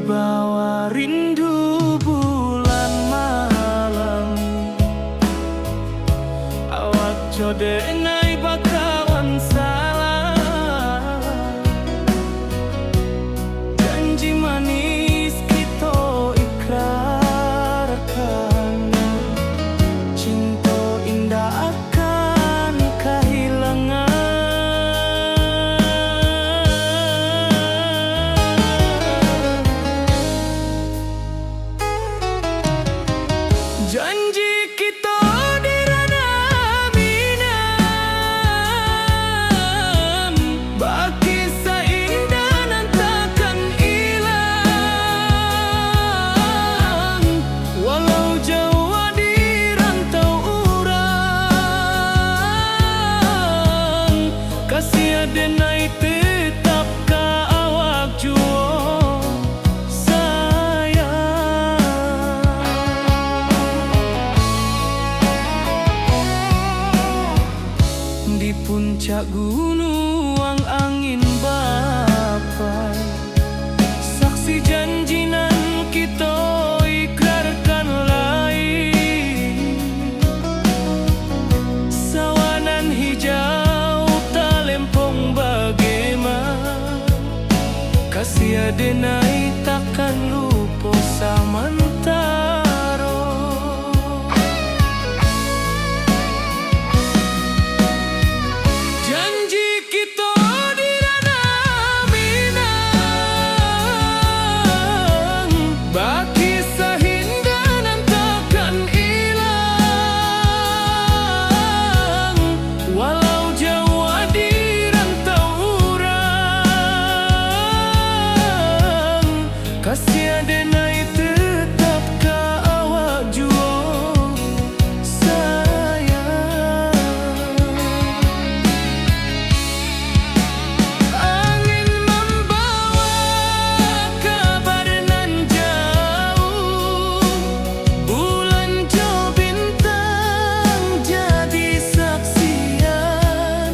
Wibawa rindu bulan malam, awak code ngai bakawan salah. Janji manis kita ikrarkan, cinta indah akan kehilangan. Janji kita di ranah minam, baki seindah nan takkan hilang. Walau jauh di rantau urang, kasih adenai tetap ka awak jua. Di puncak gunung angin bapai, saksi janji nan kita ikrarkan lain. Sawanan hijau talempong bagaimana, kasih adenai takkan lupa samantara. Janji kita di ranah minang, baki sahindah nan takkan hilang. Walau jauh di rantau urang, kasih adenai tetap ka awak jua sayang. Angin membawa kabar nan jauh, bulan jo bintang jadi saksian.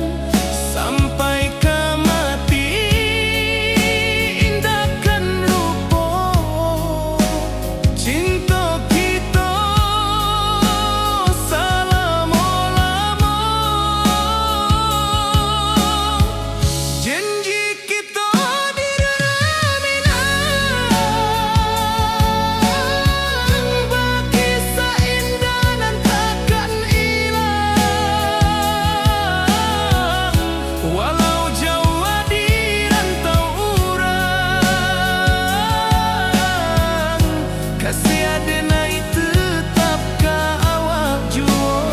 Sampai ke mati indahkan lupa, cinta kita selama-lama. Janji kita di ranah minang, baki seindah nan takkan hilang. Walau jauh di rantau urang, kasih adenai tetap ka awak jua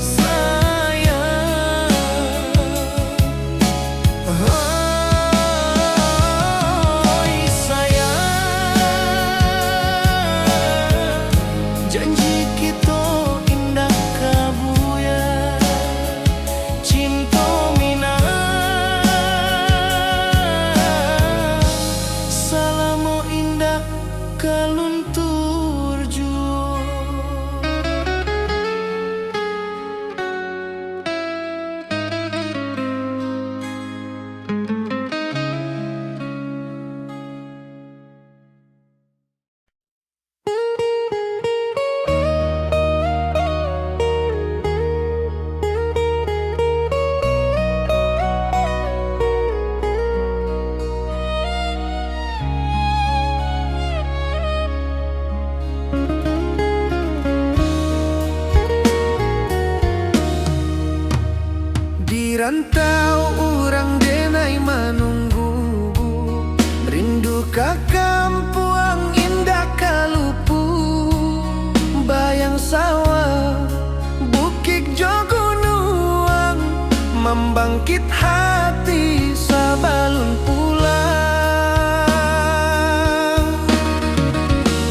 sayang. Oi sayang, janji kita indah kabuya, cinta minang, salamo indah kaluntur jua. Di rantau urang denai menunggu, rindu ka kampuang indah kalupu. Bayang sawah bukit jo gunung, membangkit hati sabalun pulang.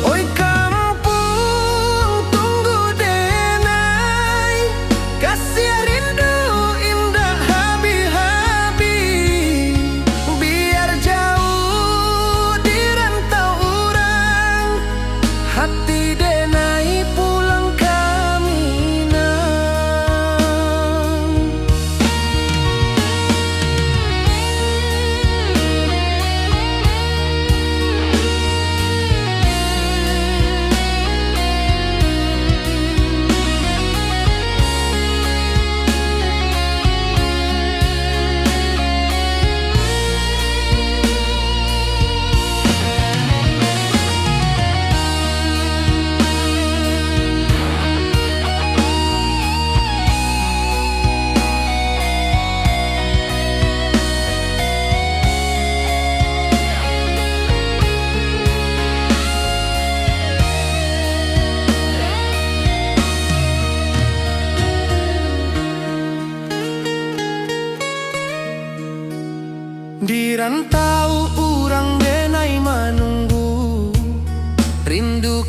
Oi kampung tunggu denai, kasih rindu indah habi-habi. Biar jauh di rantau urang, hati denai pulang ke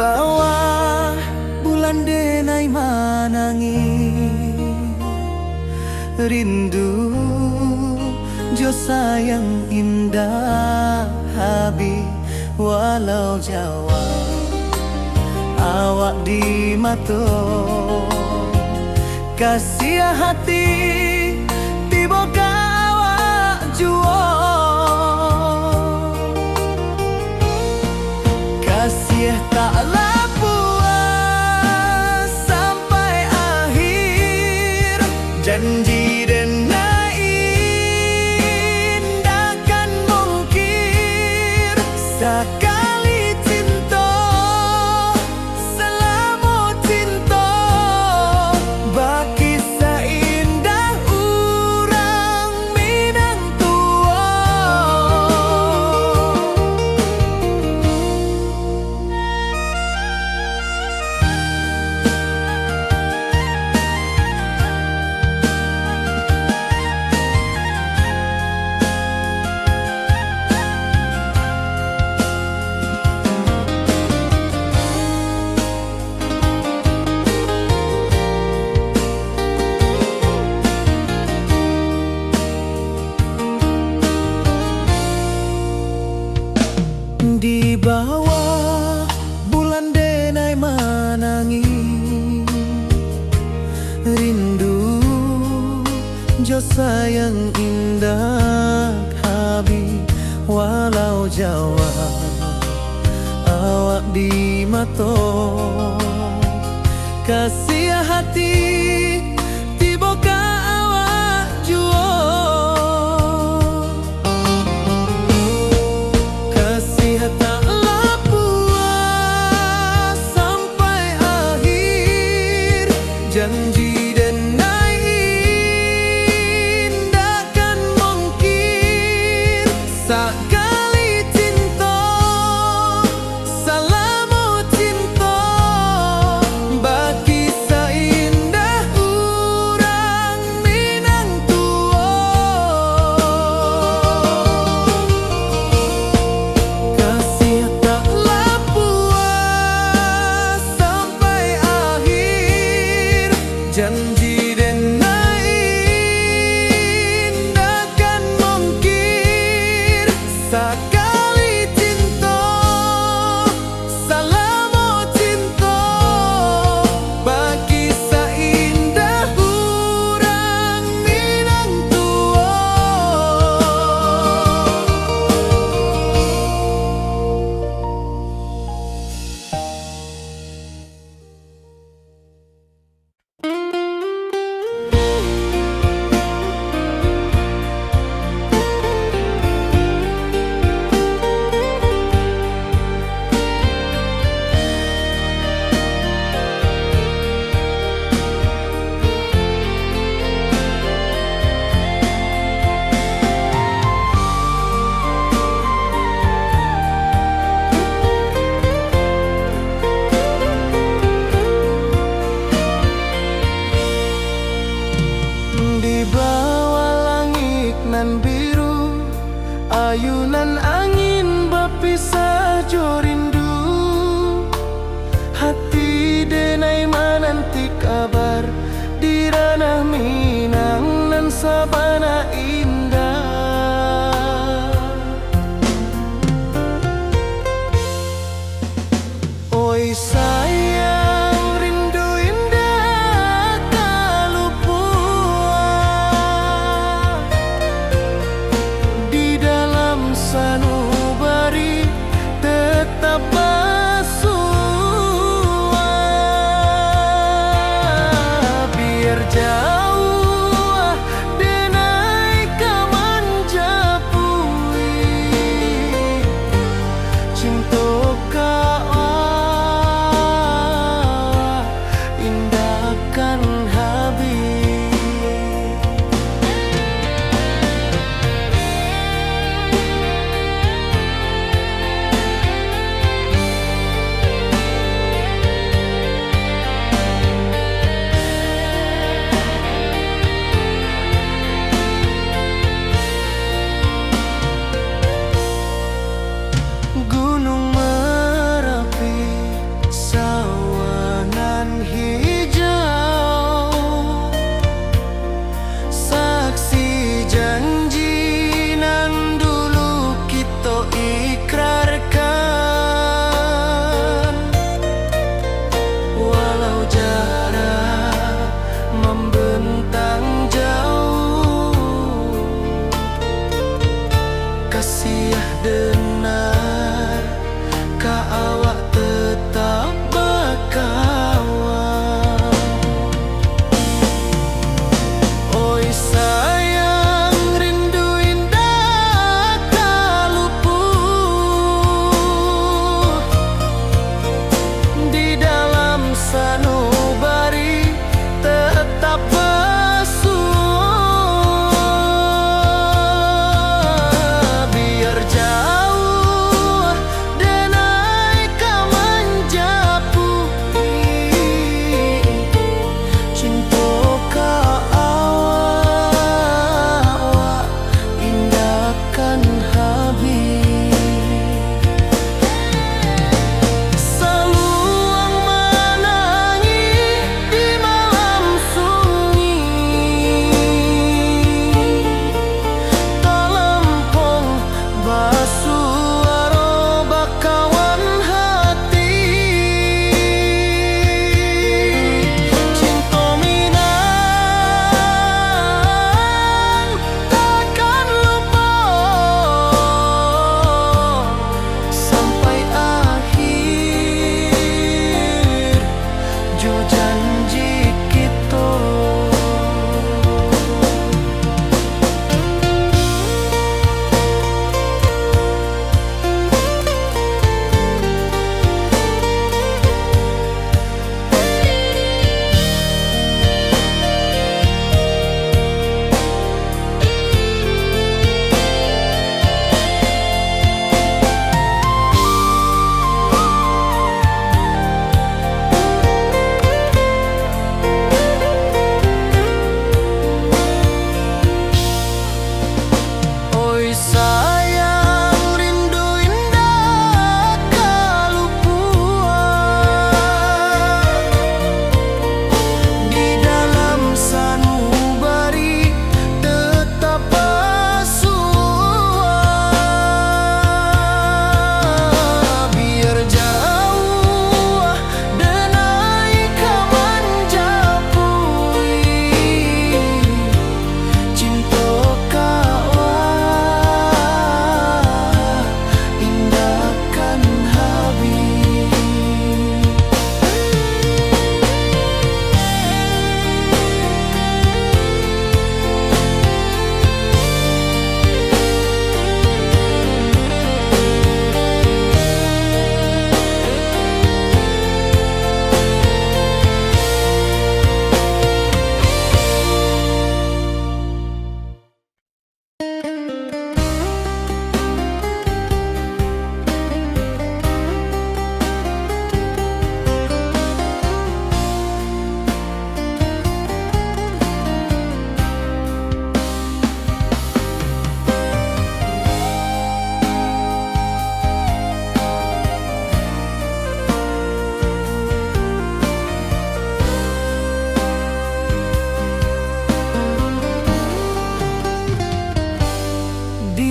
bawah bulan denai manangi, rindu jo sayang indah habi walau Jawa awak di mato kasih hati tiba awak juo kasih taklah puas sampai akhir janji denai indahkan mungkir sekali cinta selama cinta baki seindah urang Minang tua. Di bawah bulan denai manangi, rindu jo sayang indah habi walau Jawa awak di mato kasih hati tiba ka awak juo kasih taklah puas sampai akhir janji denai indahkan mungkir sekali cinta selama cinta baki seindah urang Minang tua kasih taklah puas sampai akhir janji denai indahkan mungkir sekali cinta selama cinta baki seindah urang Minang tua. Di bawah langit nan biru ayunan angin berpisah jo rindu hati denai menanti kabar di ranah Minang nan sabana indah oi sayang rindu indah kalupua di dalam sanubari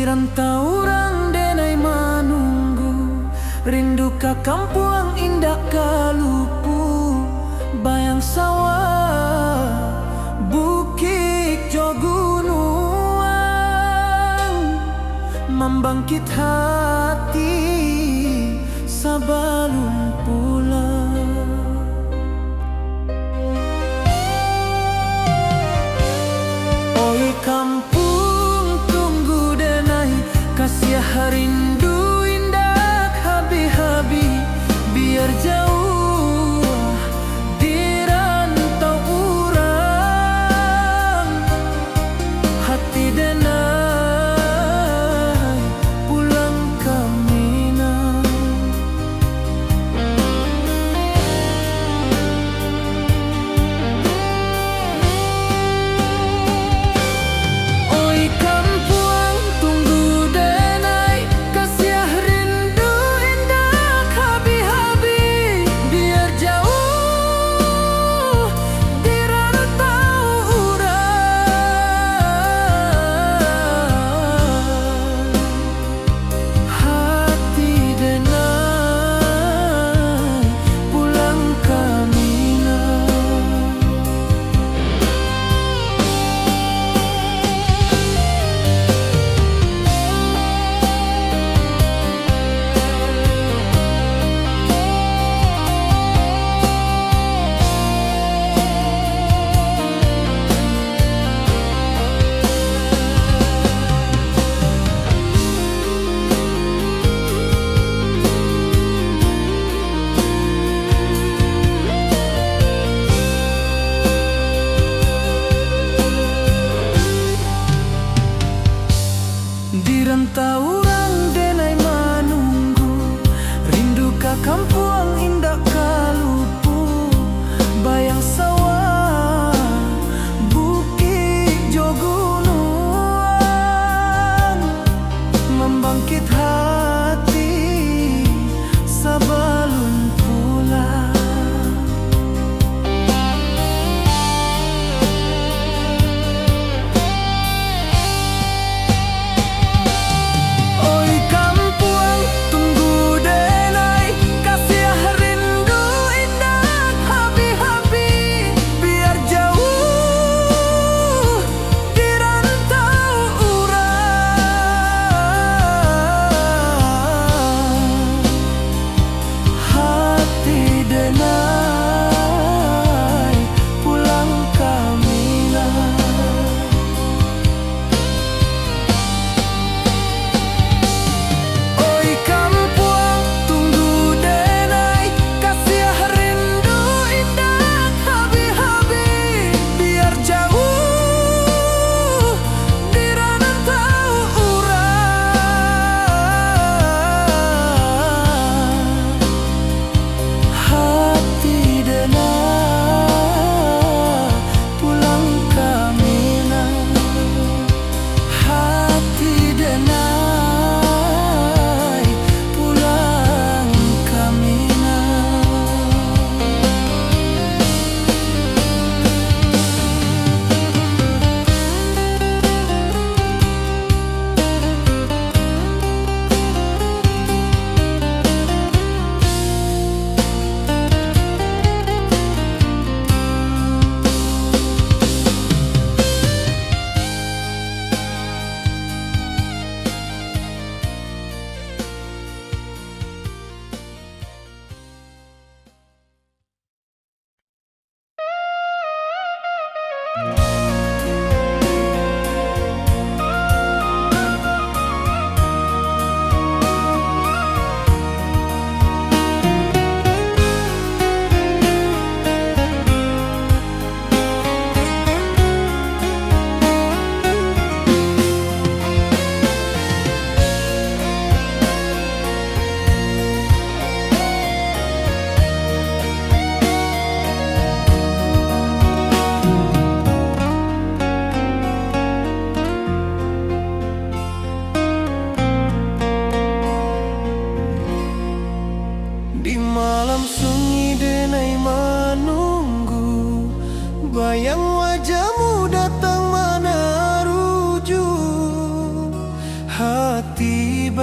rantau orang denai manunggu, rindu ka kampung indah kalupu, bayang sawah, bukit jo gunung, membangkit hati sabalun pulang. Oi kampung tunggu denai, kasih rindu indah habi-habi, biar jauh di rantau urang, hati denai pulang ke Minang. Oi kampung tunggu denai, kasih rindu indah habi-habi, biar jauh di rantau urang, hati denai pulang ke Minang. Di rantau orang denai manunggu, rindu ka kampung indah kalupu, bayang sawah, bukit jo gunung, membangkit hati sabalun pulang.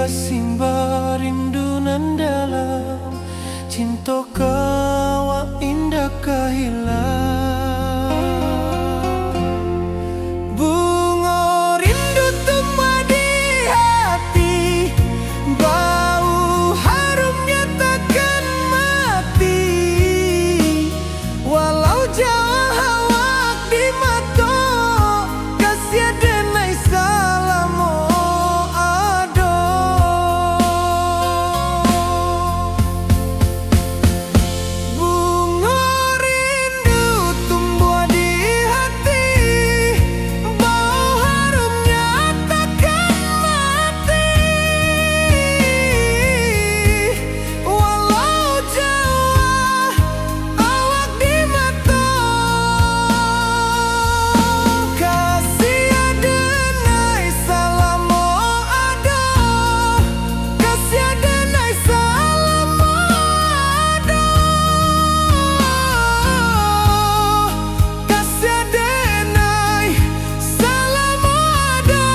basimba rindu nan dalam, cinta kawa indah kahilang. Bunga rindu tumbuh di hati, bau harumnya takkan mati. Walau jauh awak di mata, kasih denai salamo ado. Bunga rindu tumbuh di hati, bau harumnya takkan mati. Walau jauh awak di mata, kasih denai salamo ado, kasih denai salamo ado, kasih denai salamo ado.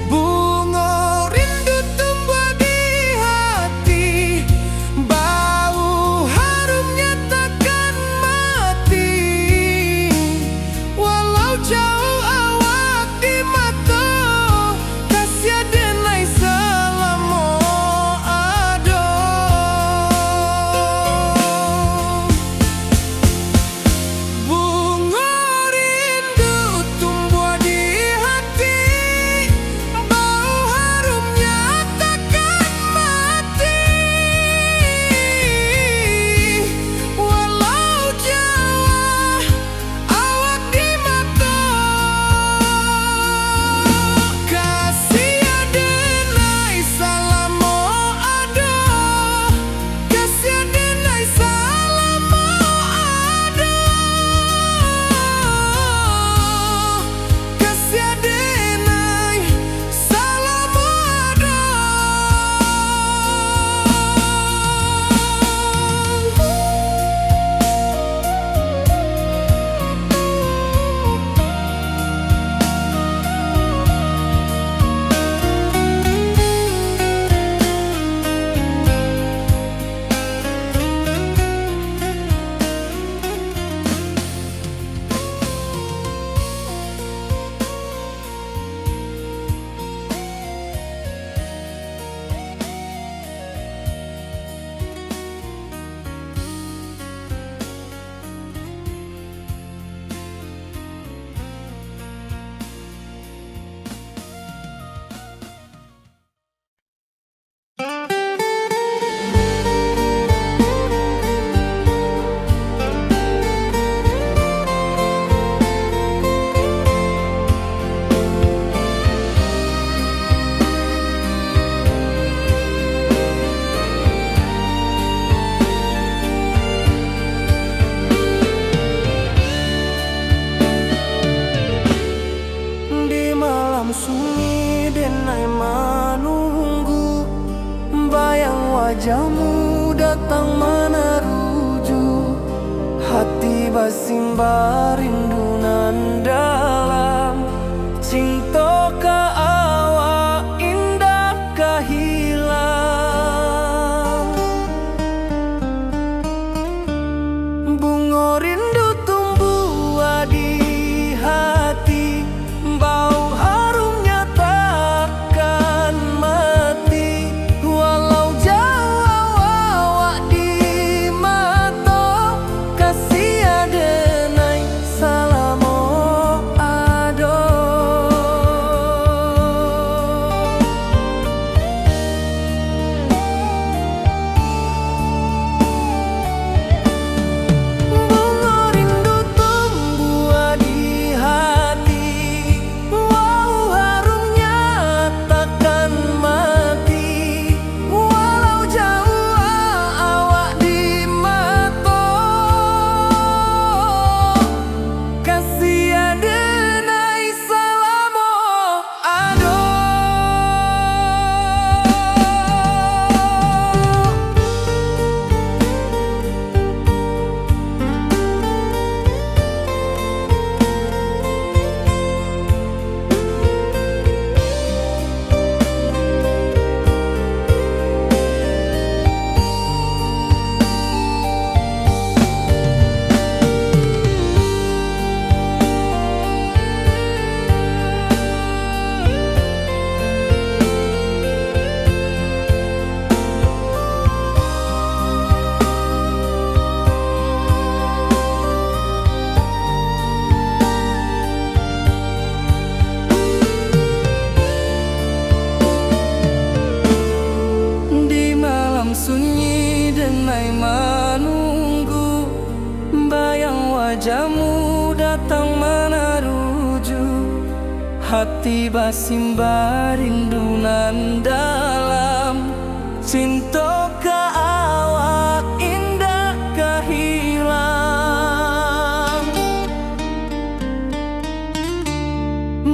Bunga rindu tumbuh di hati, bau harumnya takkan mati. Walau jauh awak di mata, kasih denai salamo ado. Bunga rindu tumbuh di hati, bau harumnya takkan mati. Walau jauh awak di mata, kasih denai salamo ado, kasih denai salamo ado, kasih denai salamo ado. Di malam sunyi denai menunggu, bayang wajahmu datang meneruju. Hati basimba rindu nan dalam, cinta ka awak indah kahilang. Bunga rindu tumbuh di hati, bau harumnya takkan mati. Walau jauh awak di mata, kasih denai salamo hati basimba rindunan dalam cinta ka awak indah kahilang.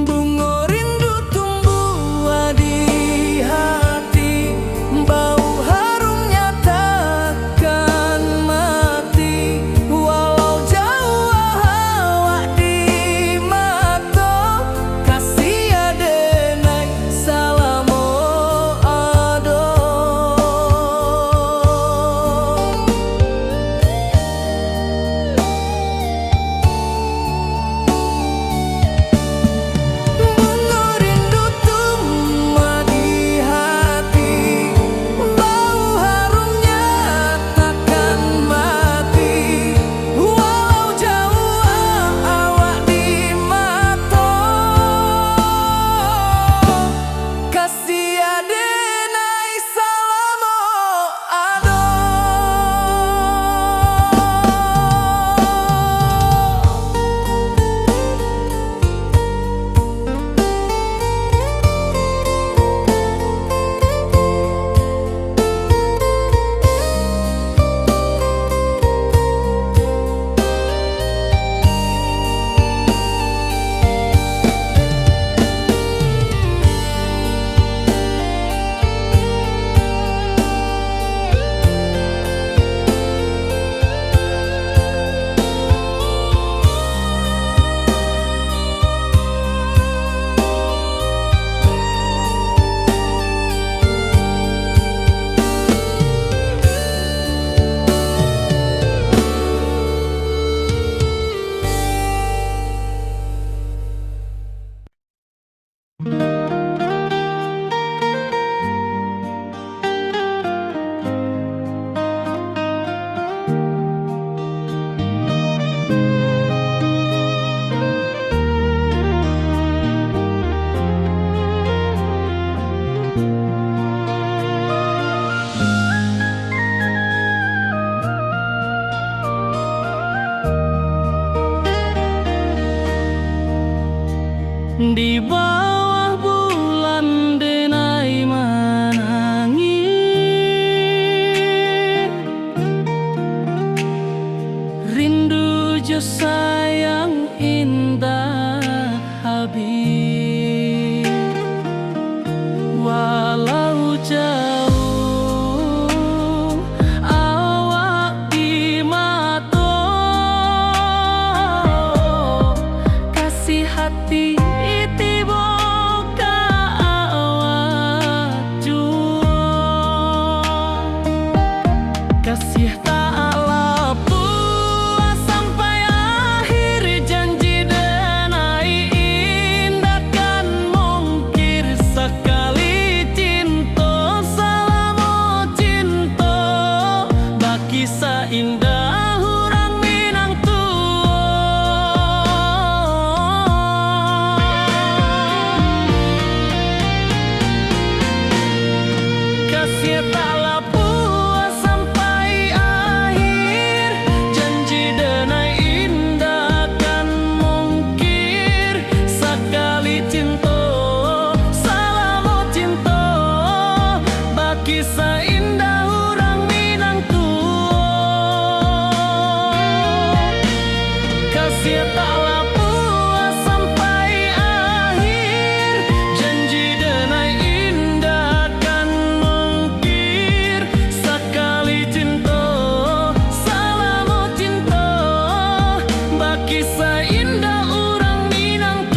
Bunga rindu tumbuh di hati, bau harumnya takkan mati. Walau jauh awak di mata, kasih adenai salamo ado. Bunga rindu tumbuh di hati, bau harumnya takkan mati. Walau jauh awak di mata, kasih adenai salamo ado. Di bawah bulan denai menangis, rindu jo sayang indah habis. Walau jauh awak di mata, kasih hati tiba ka awak jua. Kasih tak lapuk sampai akhir, janji denai indah kan mungkir. Sekali cinta salamo cinta, baki seindah hurang Minang kasih tak lapuk sampai akhir, janji denai indah kan mungkir. Sekali cinta salamo cinta, baki seindah hurang Minang kasih tak lapuk sampai akhir, janji denai indah kan mungkir. Sekali cinta salamo cinta, baki seindah urang Minang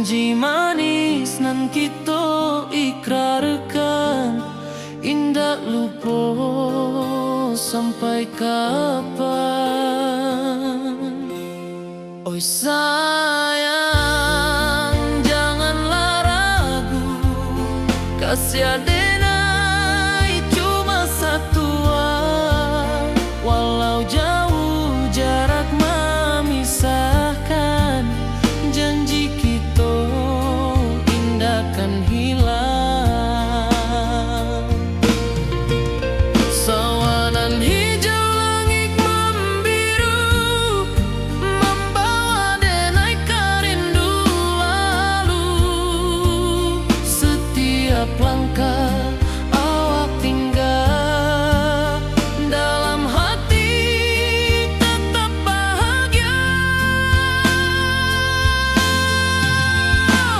Janji manis nan kita ikrarkan, indak lupa sampai kapan. Oi sayang, janganlah ragu, kasih adenai cuma satu. Walau jauh jarak memisahkan, janji kita indah kan hilang. Sawanan hijau langit membiru, membawa denai kerindu lalu. Setiap langkah awak tinggal, dalam hati tetap bahagia.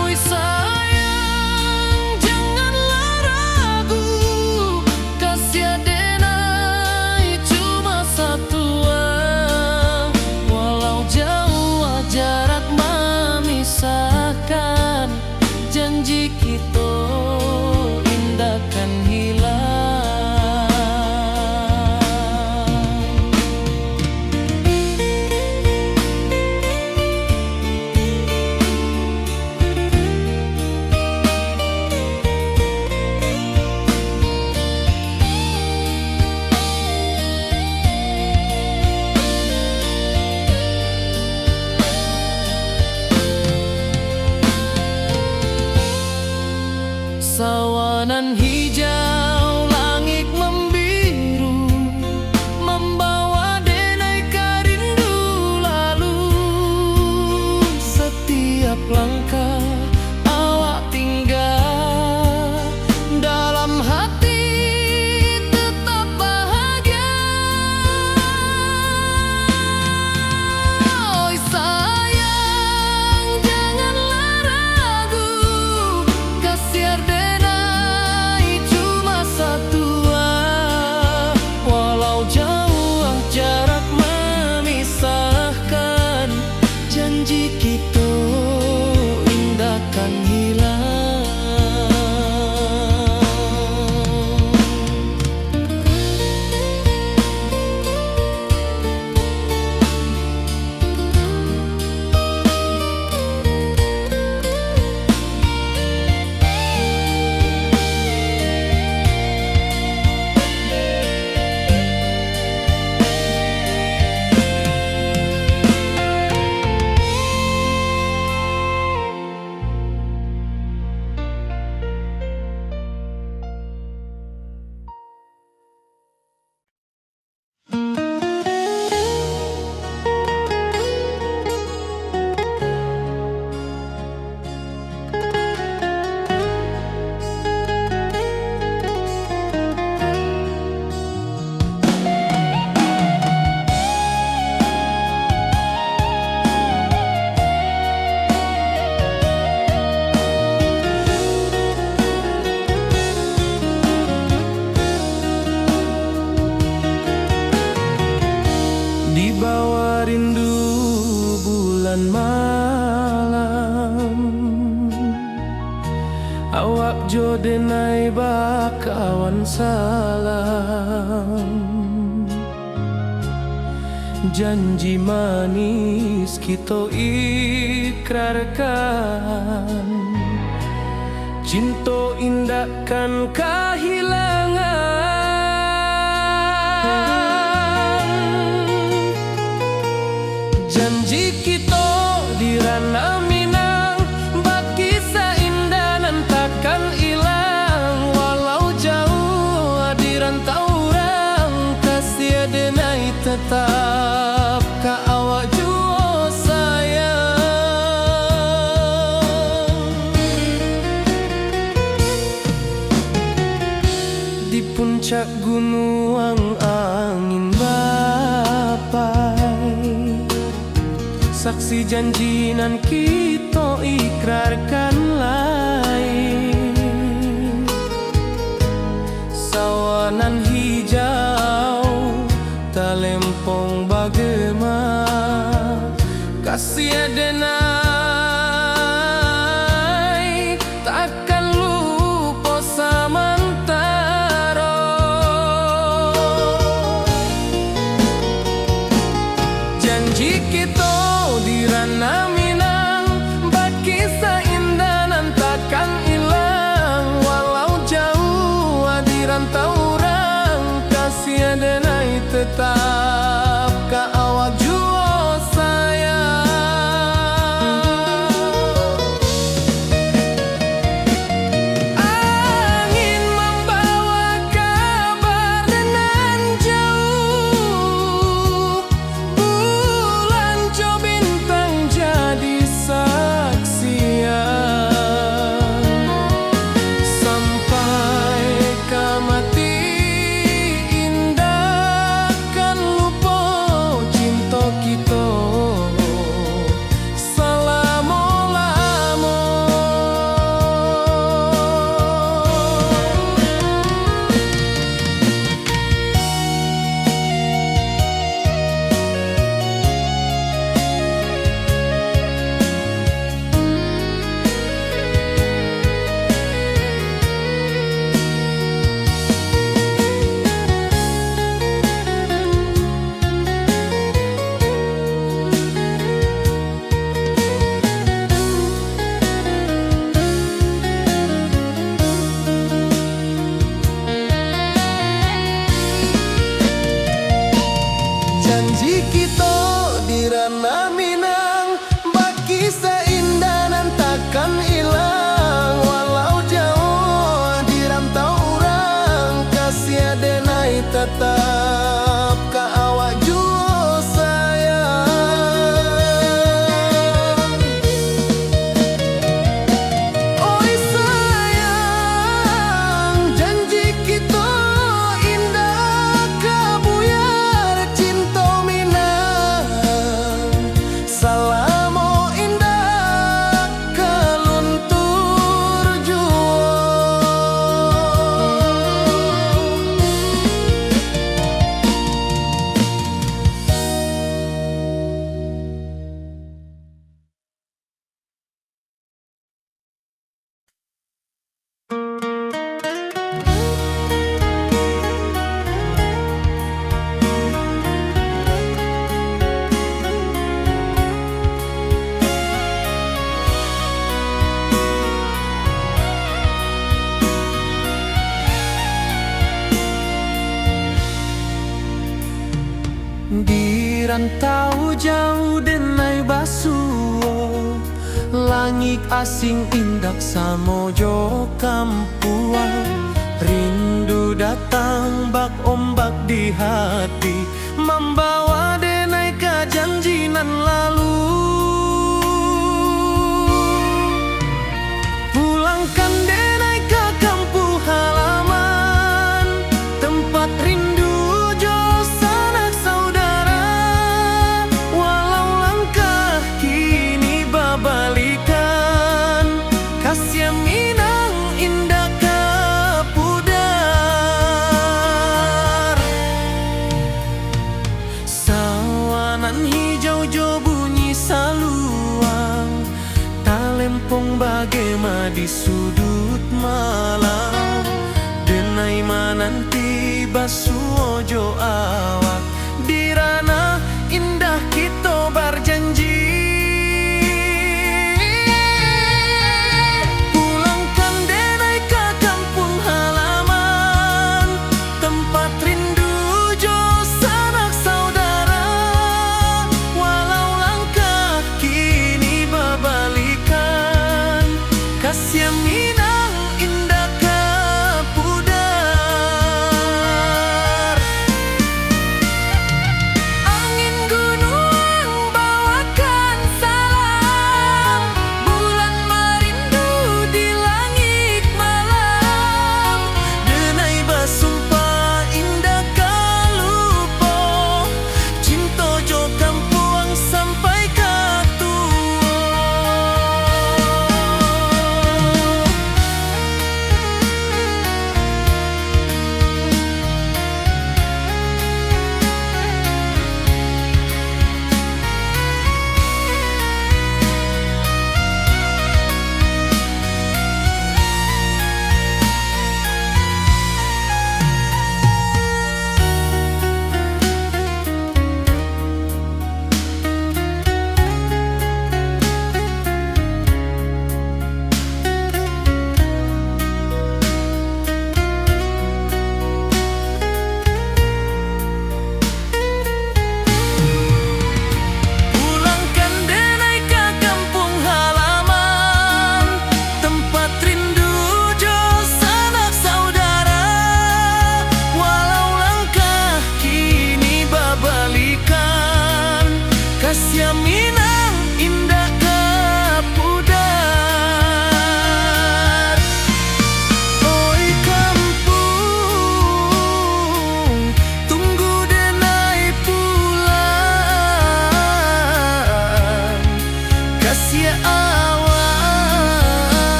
Oi sayang, janganlah ragu, kasih adenai cuma satu. Walau jauh jarak memisahkan, janji kita indah kan hilang. Sawanan hijau langit membiru, membawa denai kerindu lalu. Setiap langkah awak tinggal, dalam hati tetap bahagia. Oi sayang, janganlah ragu, kasih adenai cuma satu. Walau jauh jarak memisahkan, janji kita indah kan hilang. Di bawah rindu bulan malam, awak jo denai bakawan salam. Janji manis kita ikrarkan, cinta indah kan kehilangan. Janji kita di ranah Minang, bakisah indah nan takkan hilang. Walau jauh di rantau orang, kasih adenai tetap ka awak jua sayang. Di puncak gunung angin bapai, saksi janji nan kita ikrarkan lain. Sawanan hijau talempong bagema, kasih adenai kita di ranah Minang, baki seindah nan takkan hilang. Walau jauh di rantau orang, kasih denai tetap ka awak jua sayang. Oi sayang, janji kita indah kabuyar cinta Minang. Salamo indah kaluntur jua. Di rantau jauh denai basuo, langit asing indak samojo kampuan. Rindu datang bak ombak di hati, membawa denai ke janji nan lalu. Pulangkan denai ke kampung halaman, tempat rindu jo sanak saudara. Walau langkah kini babalikan, kasih Minang indah kapudar. Sawanan hijau jo bunyi saluang, talempong bagema di sudut malam. Denai mananti basuojo awak, di ranah indah kita berjanji. Pulangkan denai ke kampung halaman, tempat rindu jo sanak saudara. Walau langkah kini babalikan, kasih Minang indah kapudar.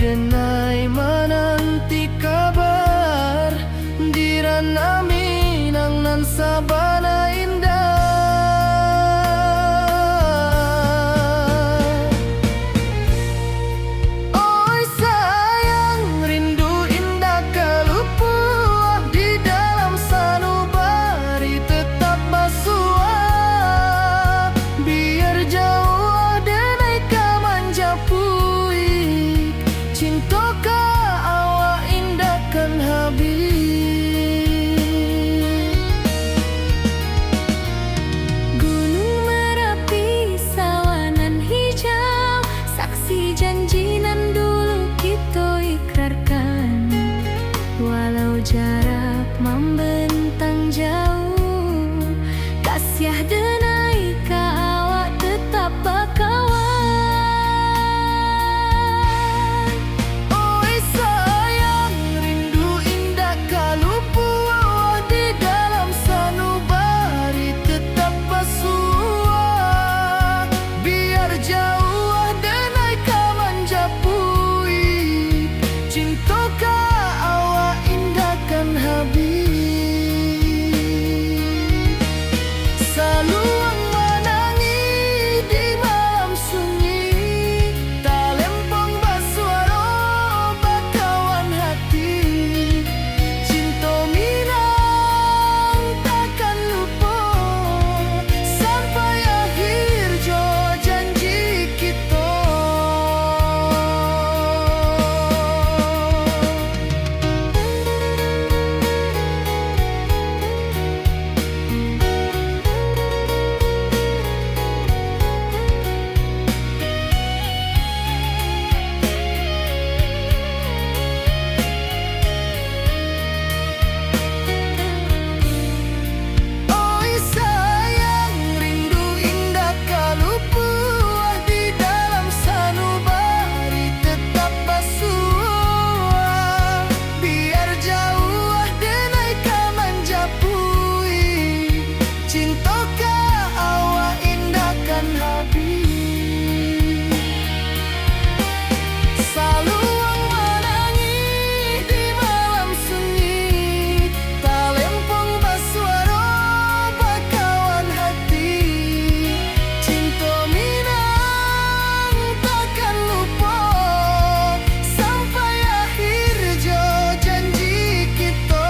denai menanti kabar dirana Minang nan sabana indah. Oi sayang rindu indah kelupuah di dalam sanubari tetap basua biar jauh denai kamanja puik cinta ka awak indah kan habis. Gunung Merapi sawanan hijau saksi janji nan dulu kita ikrarkan walau jarak membentang jauh kasiah denai ka awak tetap bakawan. Oi sayang rindu indah kalupuah di dalam sanubari tetap basua biar jauh denai kamanja puik cinta ka awak indah kan habis. Saluang menangi di malam sunyi talempong basuaro bakawan hati cinta Minang takkan lupa sampai akhir jo janji kita. Oi sayang rindu indah kalupuah di dalam sanubari tetap basua biar jauh denai kamanja puik cinta ka awak indah kan habis. Saluang menangi di malam sunyi talempong basuaro bakawan hati cinta Minang takkan lupa sampai akhir jo janji kita.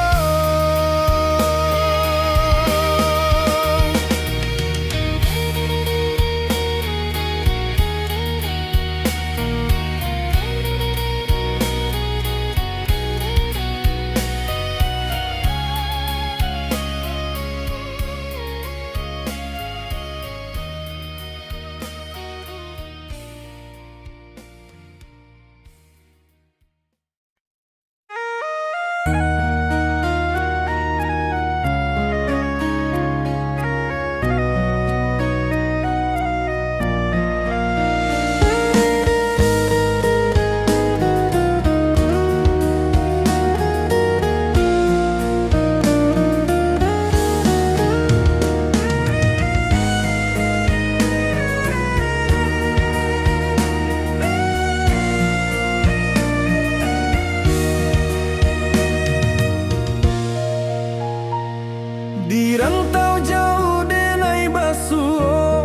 Di rantau jauh denai basuh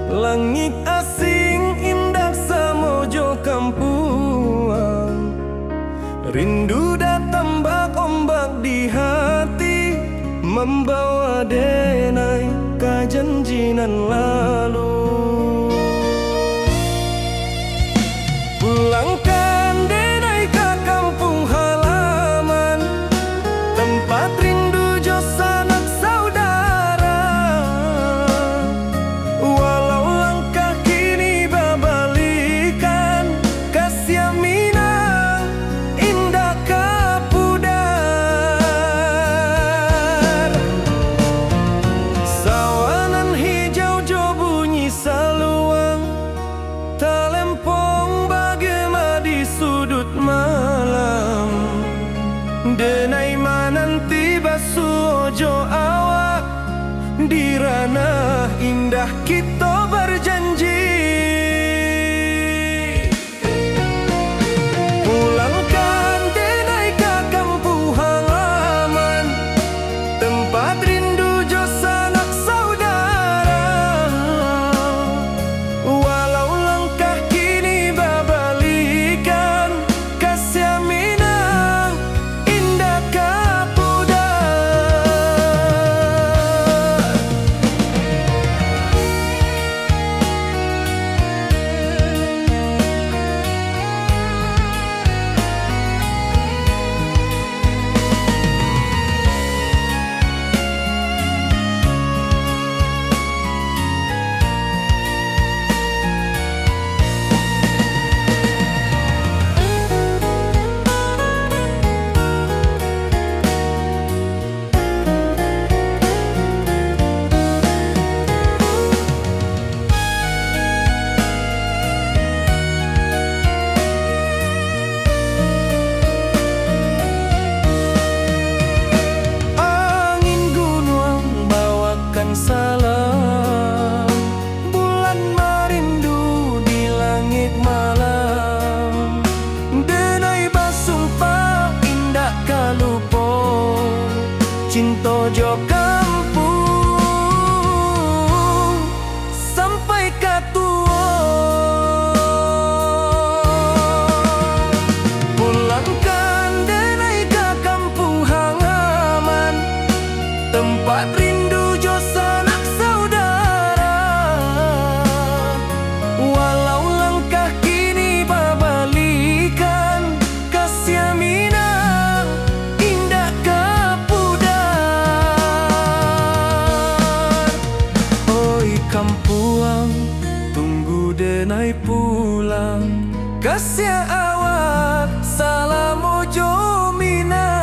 langit asing indah samojo kampuang rindu datang bak ombak di hati membawa denai ka janjinan lalu. Pulangkan denai ka kampung halaman tempat rindu jo sanak saudara walau langkah kini babalikan kasih Minang indah ka pudar sawanan hijau jo bunyi mojo kampung sampai ka tua. Pulangkan denai ka kampung halaman, tempat rindu jo sanak saudara. Walau langkah kini babalikan, kasih Minang indah kapudar. Oi kampuang, tunggu denai pulang, kasih awak salam mojo Minang.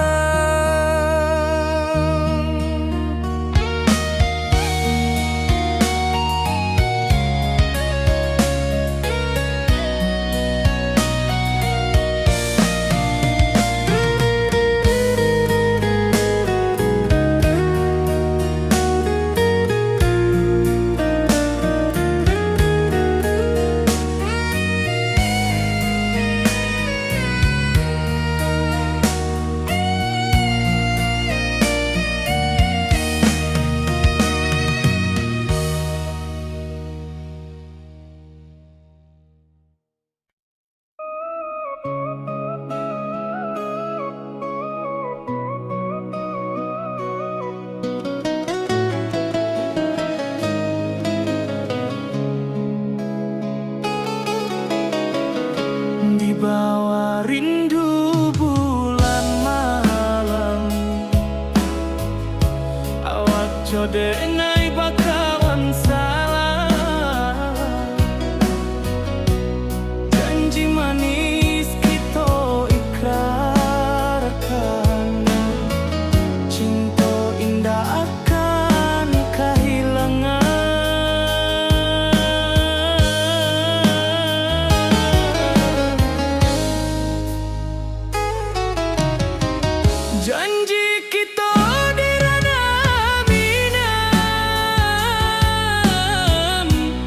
Di bawah rindu bulan malam, awak codenai bakawan salah. Janji manis kita ikrarkan, cinta indah akan kehilangan. Janji kita di ranah Minang,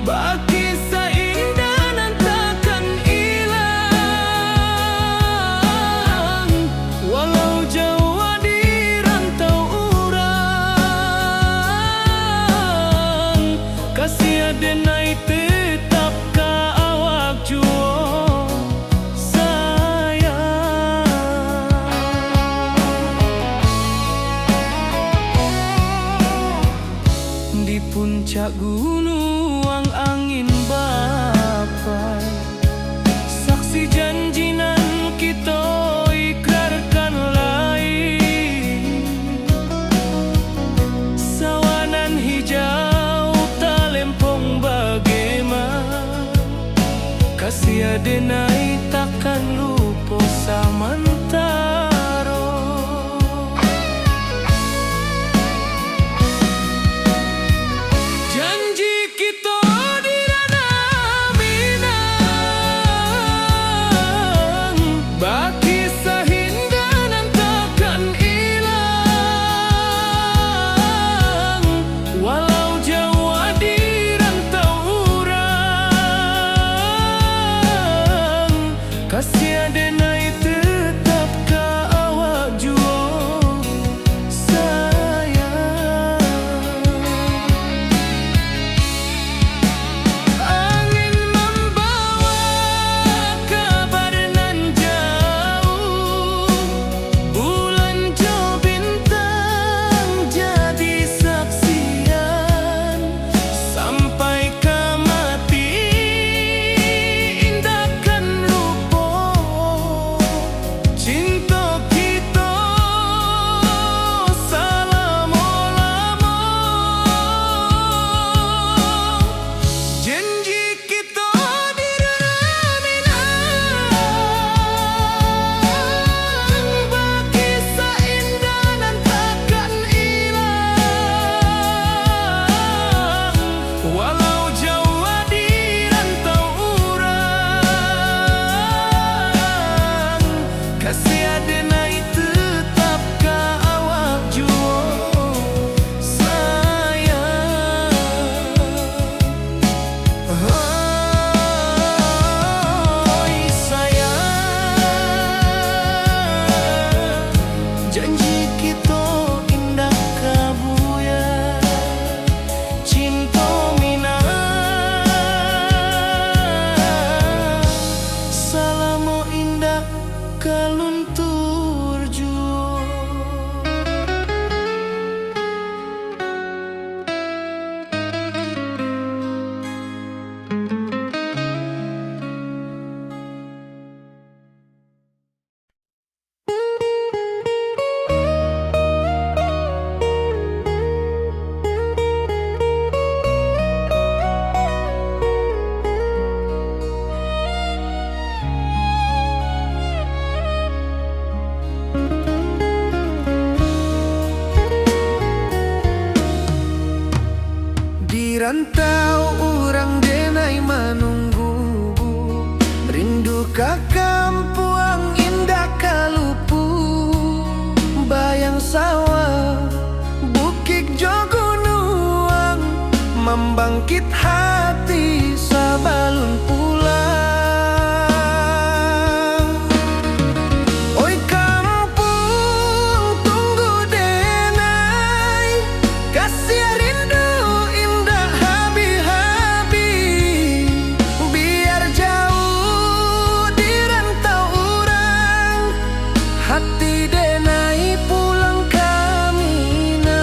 baki seindah nan takkan hilang. Walau jauh di rantau urang, kasih denai tetap ka awak juo di puncak gunung angin bapai. Saksi janji nan kita ikrarkan lain, sawanan hijau talempong bagaimana, kasih denai takkan lupa samantara. Janji kita di ranah Minang, baki sahinda nan takkan hilang. Walau jauh di rantau urang, kasih denai tetap ka rantau orang denai menunggu, rindu ka kampuang indah kalupu, bayang sawah bukit jogunuang, membangkit hati sabalun pulang. Oi kampung tunggu denai, kasih rindu indah habi-habi, biar jauh di rantau orang, hati denai pulang ke Minang.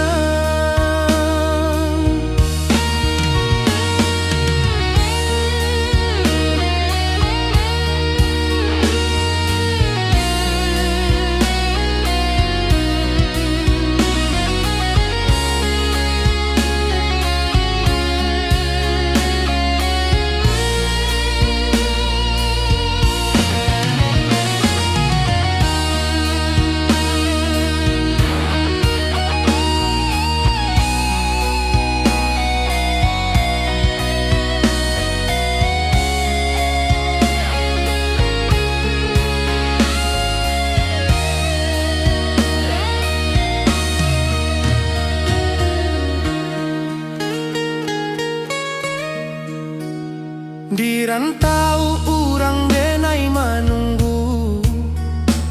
Di rantau urang denai menunggu,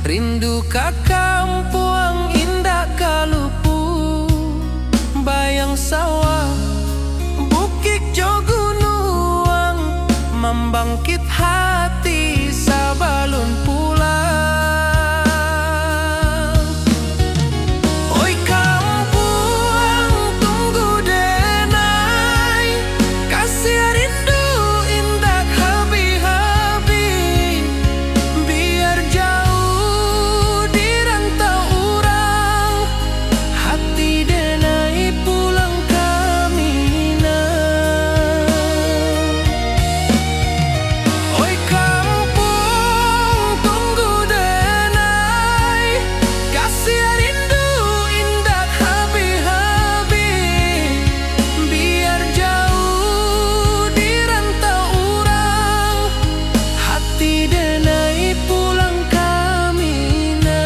rindu ka kampuang indah kalupu, bayang sawah bukit jogunuang, membangkit hati sabalun pulang. Oi kampung tunggu denai, kasih rindu indah habi-habi, biar jauh di rantau urang, hati denai pulang ke Minang. Oi kampung tunggu denai, kasih rindu indah habi-habi, biar jauh di rantau urang, hati denai pulang ke Minang.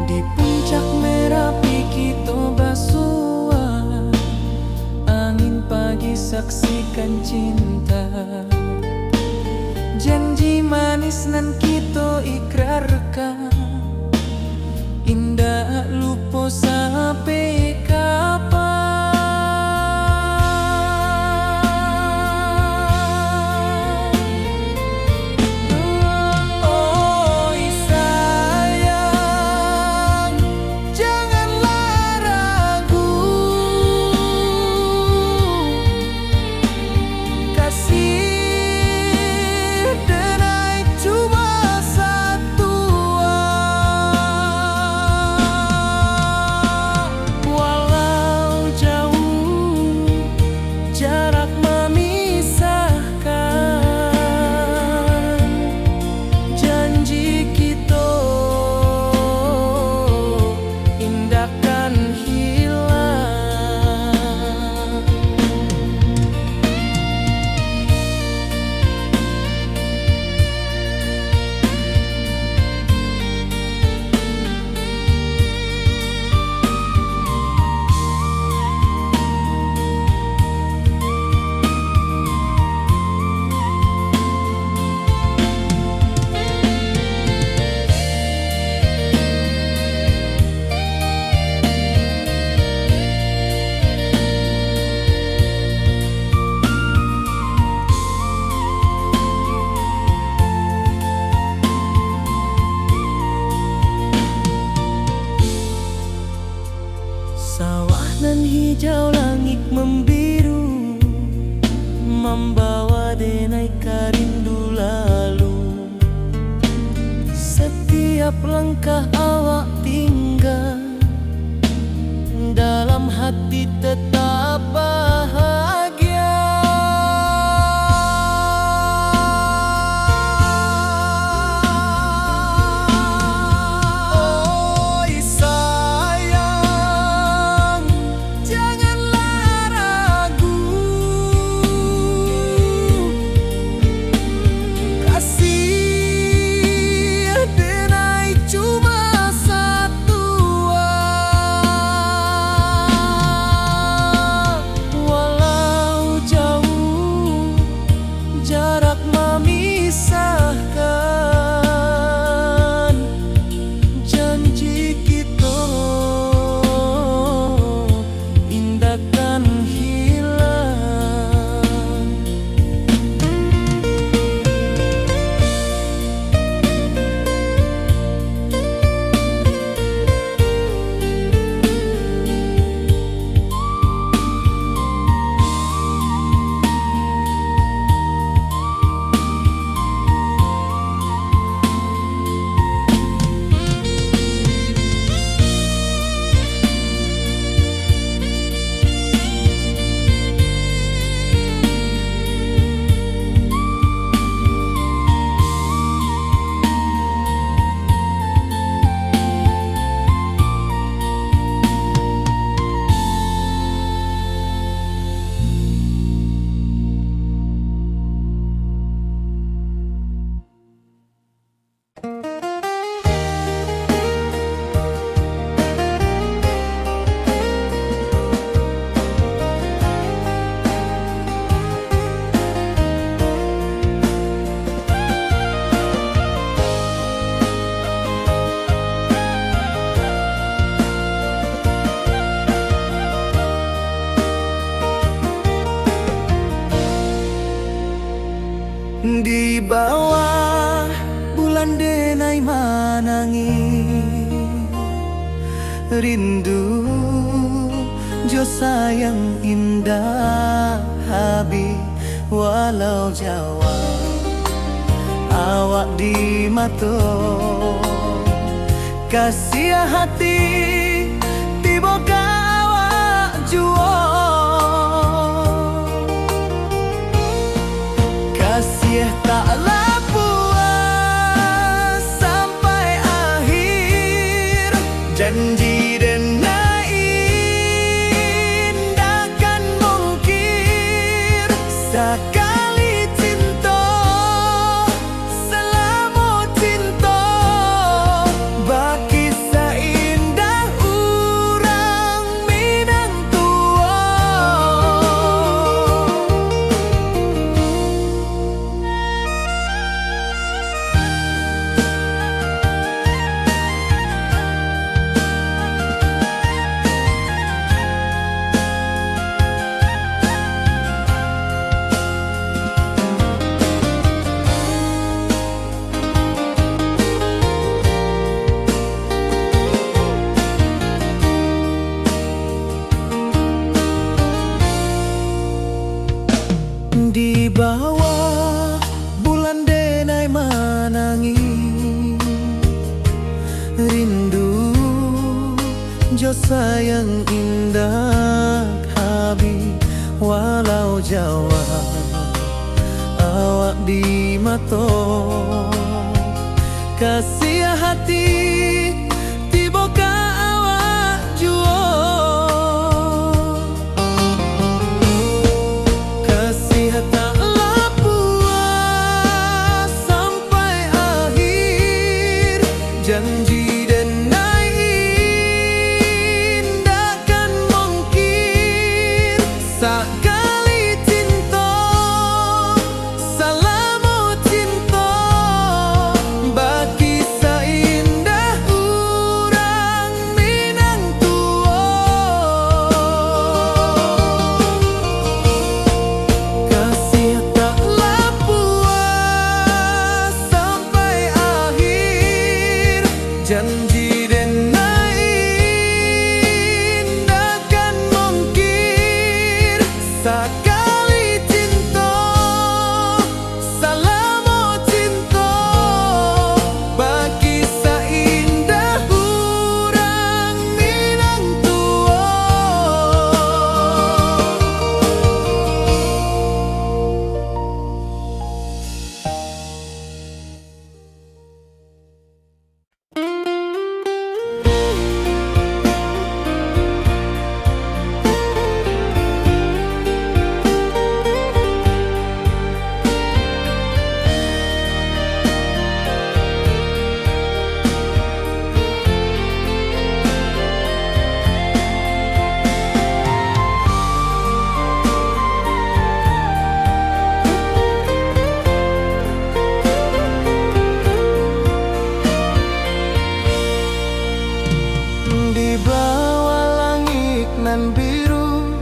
Di puncak Merapi kita basua, angin pagi saksikan cinta, janji manis nan kita ikrarkan, indah lupa sampai kapan. Oi sayang, janganlah ragu, kasih denai cuma satu Sawah nan hijau, langit membiru, membawa denai rindu lalu. Setiap langkah awak tinggal, dalam hati tetap bahagia. Oi sayang, janganlah ragu, kasih denai cuma satu. Walau jauh jarak memisahkan, janji kita indahkan hilang. Di bawah bulan denai manangi, rindu jo sayang indah habi. Walau Jawa awak di mato, kasih hati tiba ka awak juo. Kasih taklah puas sampai akhir, janji denai indahkan mungkir. Sekali cinta selama cinta, baki seindah urang Minang tua. Di bawah bulan denai manangi, rindu jo sayang indah habi. Walau Jawa awak di mato, kasih hati tiba ka awak juo. Kasih taklah puas sampai akhir, janji denai indahkan mungkir. Sekali cinta selama cinta, baki seindah urang Minang tua. Kasih taklah puas sampai akhir, janji denai Sakali cinta, salamo cinta, bagi saindah urang minang tua. Di bawah langit nan biru,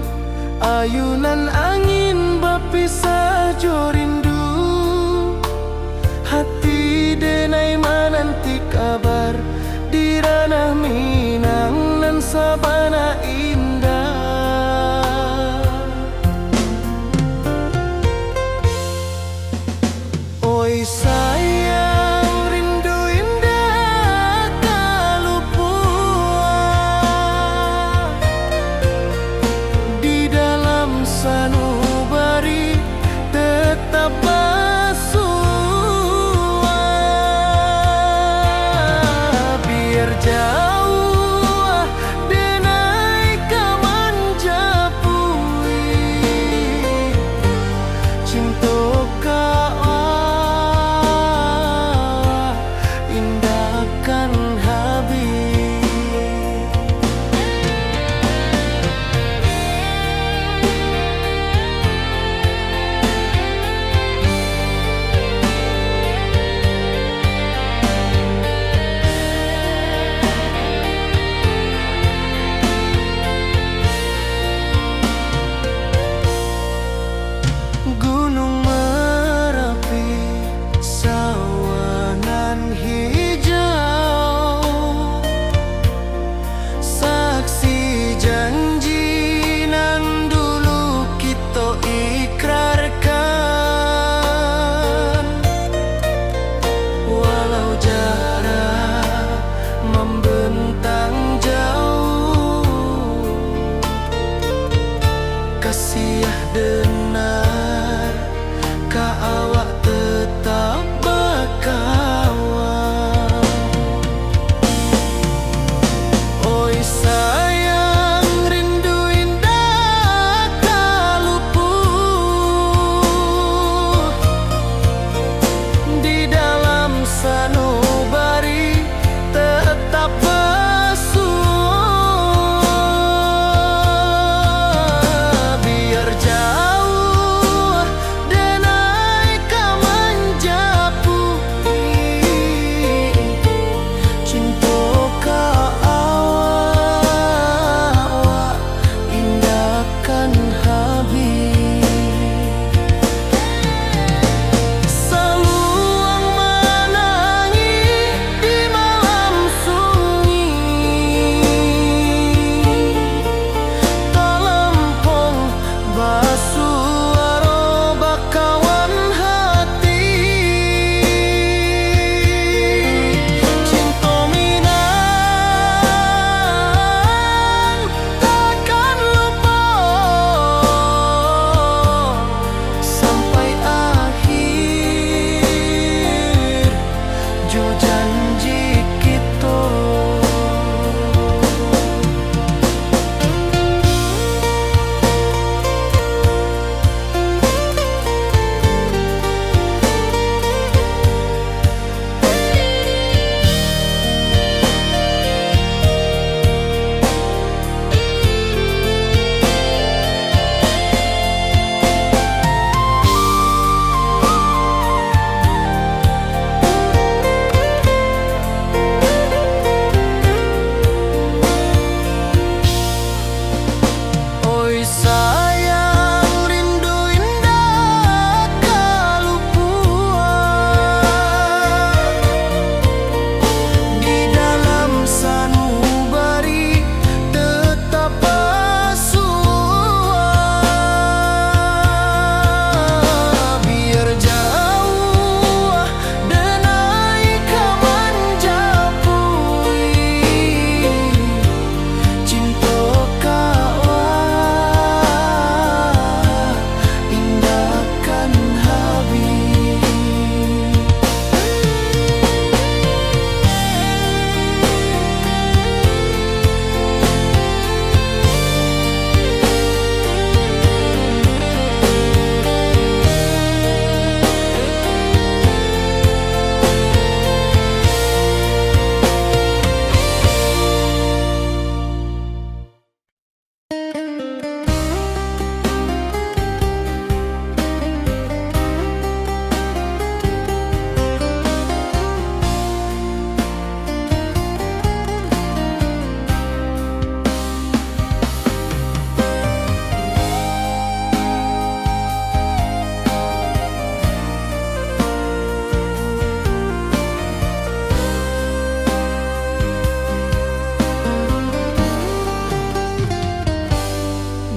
ayunan angin berpisah jo rindu. Hati denai menanti kabar di ranah Minang nan sabana indah. Oi sayang, rindu indah kalupua di dalam sanu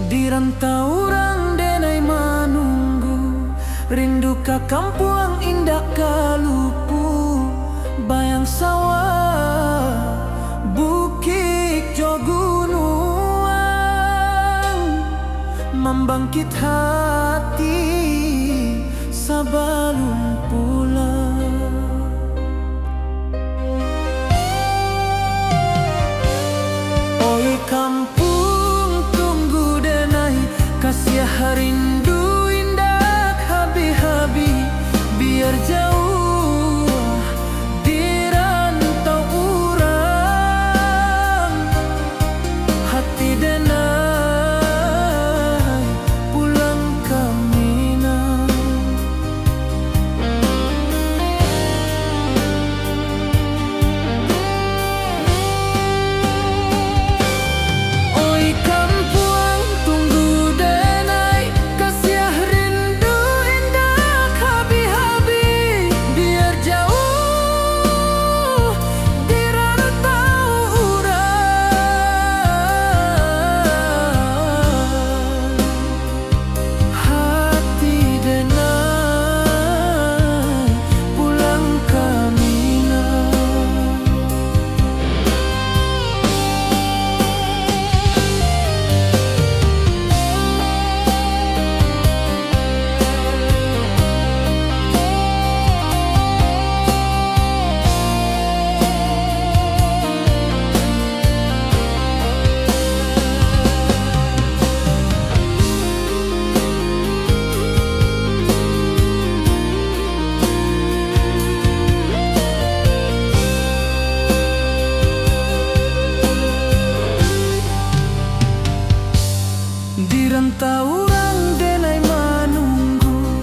Di rantau orang denai manunggu, rindu ka kampung indah kalupu, bayang sawah bukit jo gunung, membangkit hati sabalun pulang. Oi kampung tunggu denai, kasih rindu indah habi-habi, biar jauh di rantau urang, hati denai pulang ke Minang. Oi kampung tunggu denai, kasih rindu indah habi-habi, biar jauh di rantau urang, hati denai pulang ke Minang. Di rantau orang denai manunggu,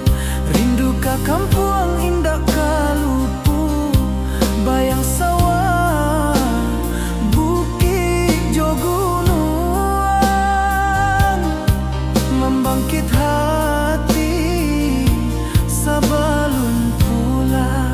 rindu ka kampung indah kalupu, bayang sawah bukit jo gunung, membangkit hati sabalun pulang.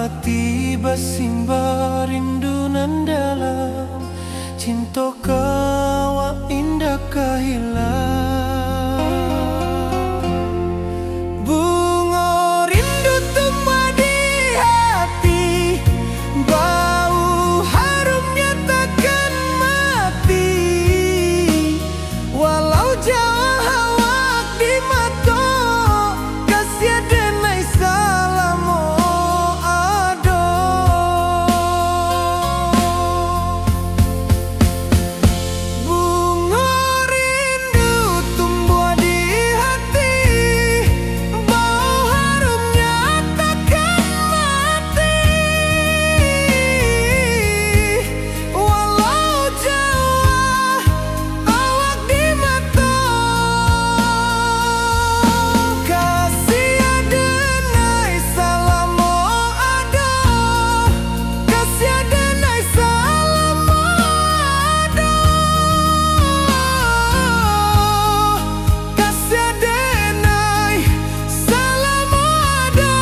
hati bersimbar rindu nan dalam, cinta kawa indah kehilang. Bunga rindu tumbuh di hati, bau harumnya takkan mati. Walau jauh awak di mata, kasih denai salamu ado. Bunga rindu tumbuh di hati, bau harumnya takkan mati. Walau jauh awak di mata, kasih denai salamu ado. Kasih denai salamu ado. Kasih denai salamu ado.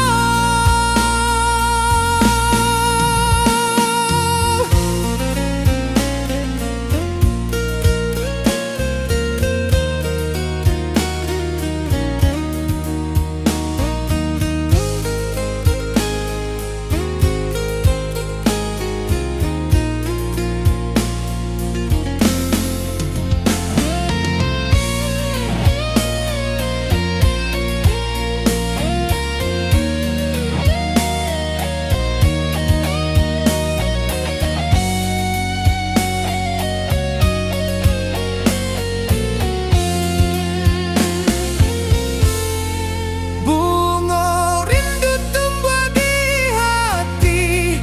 Bunga rindu tumbuh di hati,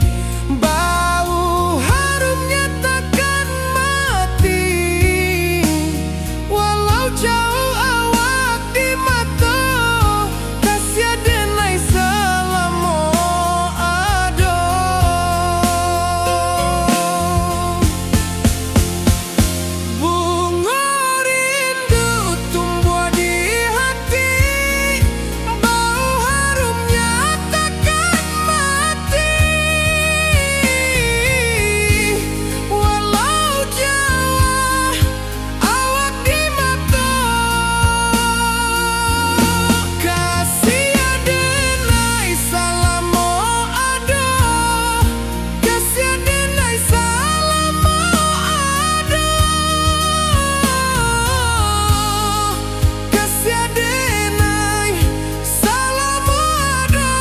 bau harumnya takkan mati. Walau jauh awak di mata, kasih denai salamu ado. Bunga rindu tumbuh di hati, bau harumnya takkan mati. Walau jauh awak di mata, kasih denai salamu ado. Kasih denai salamu ado. Kasih denai salamu ado.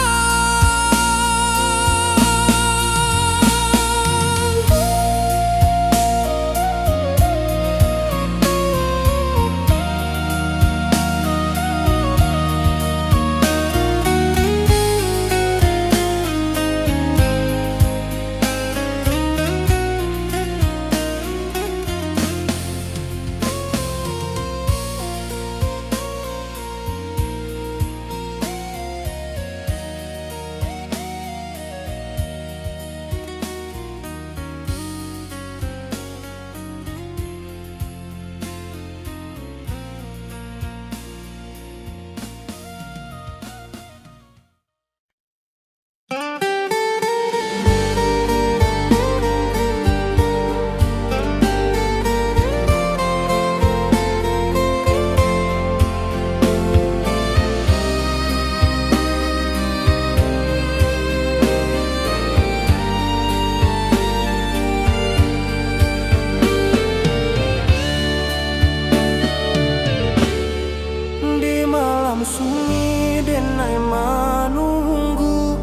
Di malam sunyi denai menunggu,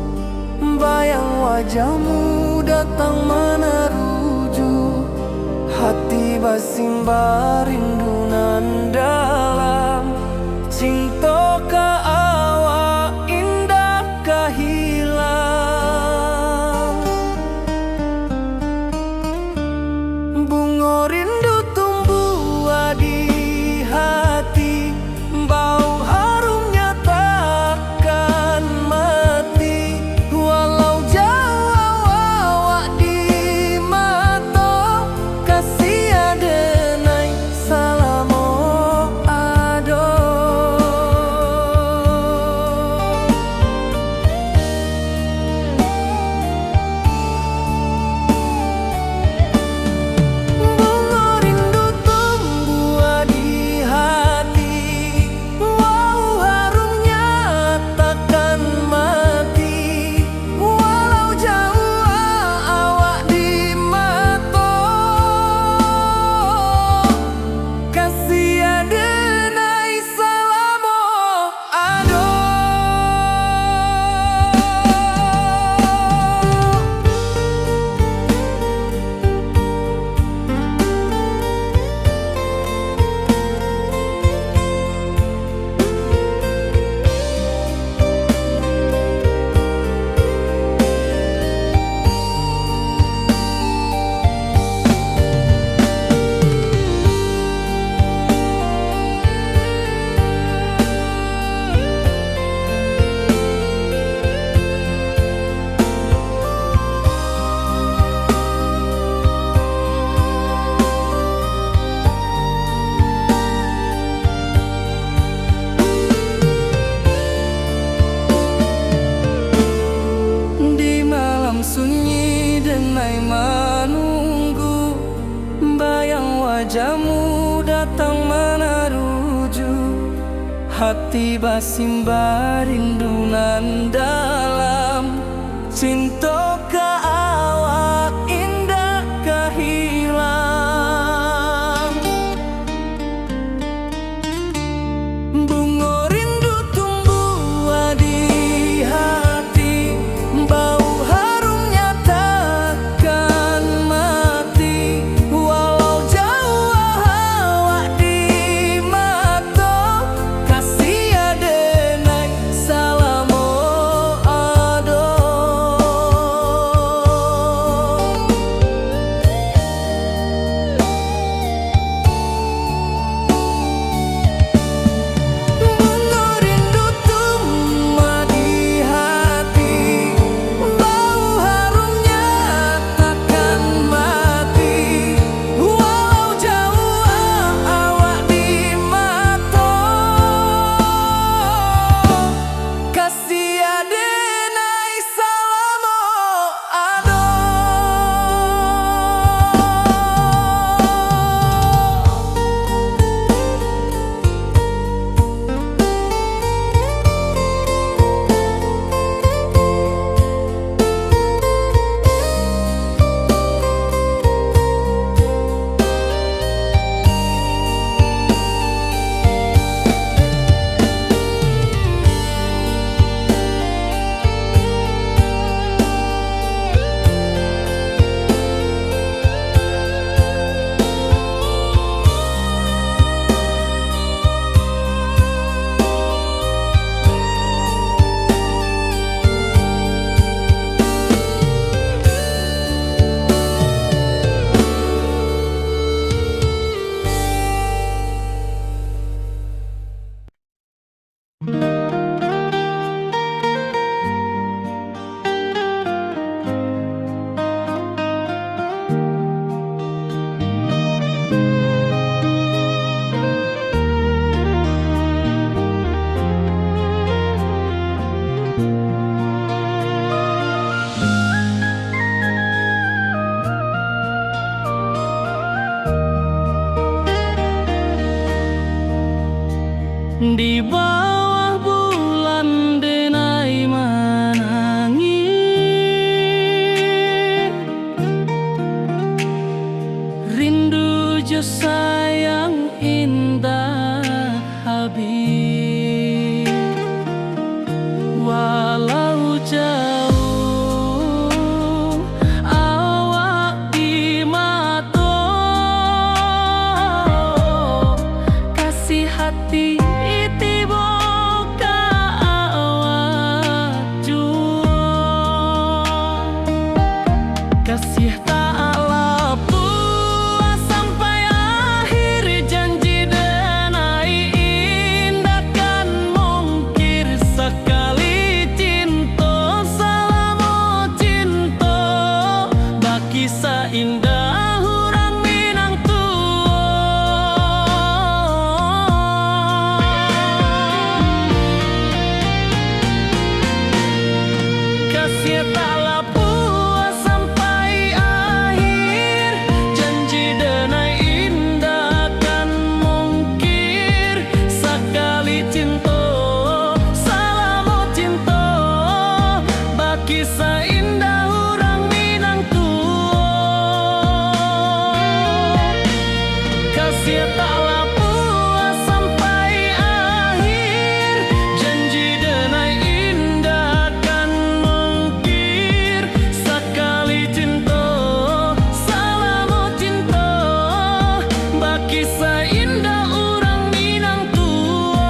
bayang wajahmu datang meneruju. Hati bersimbar rindu nan dalam, cinta ka awak indah kehilang. Bunga rindu tumbuh di hati, bau harumnya takkan mati. Walau jauh awak di mata, kasih denai wajahmu datang menaruju, hati basimba rindunan dalam cinta ka awak indah kahilang. Bunga rindu tumbuh di hati, bau harumnya takkan mati. Walau jauh awak di mata, kasih adenai salamo ado. Bunga rindu tumbuh di hati, bau harumnya takkan mati. Walau jauh awak di mata, kasih adenai salamo ado. Di bawah bulan denai menangis, rindu jo sayang indah habis. Walau jauh awak di mata, kasih hati kasih tak puas sampai akhir, janji denai indah kan mungkir. Sekali cinta salamo cinta, baki seindah hurang Minang tua. Kasih tak puas sampai akhir, janji denai indah kan mungkir. Sekali cinta salamo cinta, baki seindah hurang Minang tua. Kasih tak puas sampai akhir, janji denai indah kan mungkir. Sekali cinta salamo cinta, baki seindah urang Minang tua.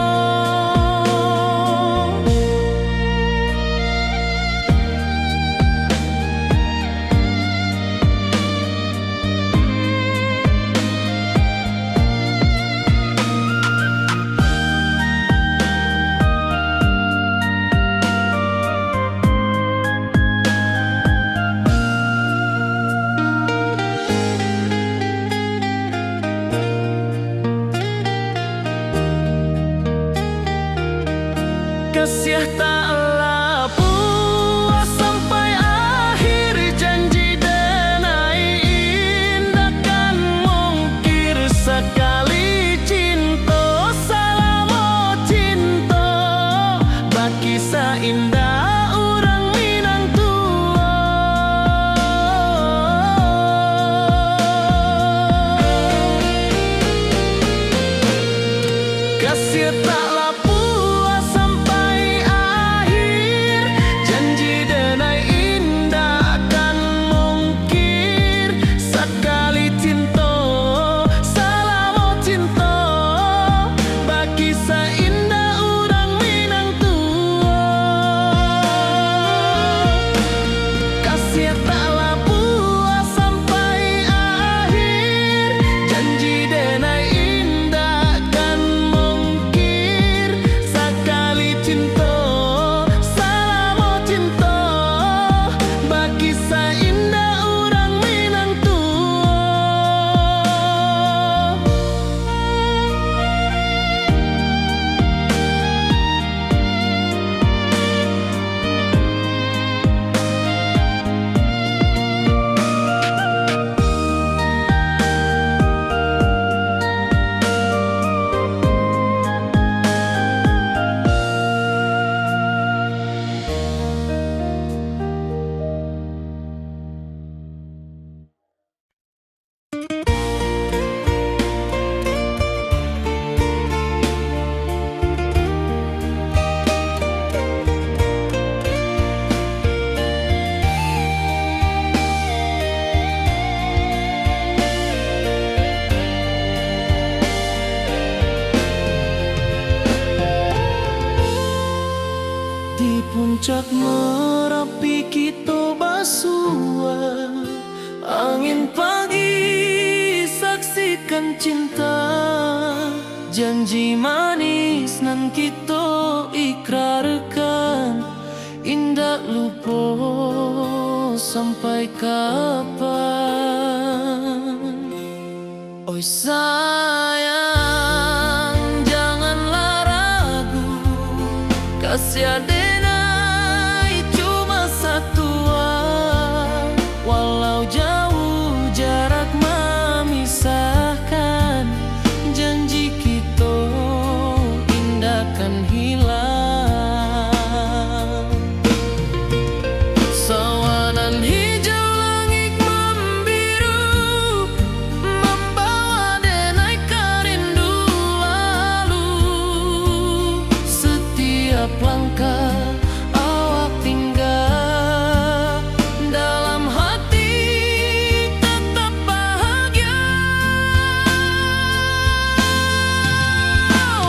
puncak Merapi kita basua, angin pagi saksikan cinta, janji manis nan kita ikrarkan, indah lupa sampai kapan. Oi sayang, janganlah ragu, kasih adenai cuma satu, walau jauh jarak memisahkan, janji kita indah kan hilang. Sawanan hijau langit membiru, membawa denai kerindu lalu. Setiap langkah awak tinggal, dalam hati tetap bahagia.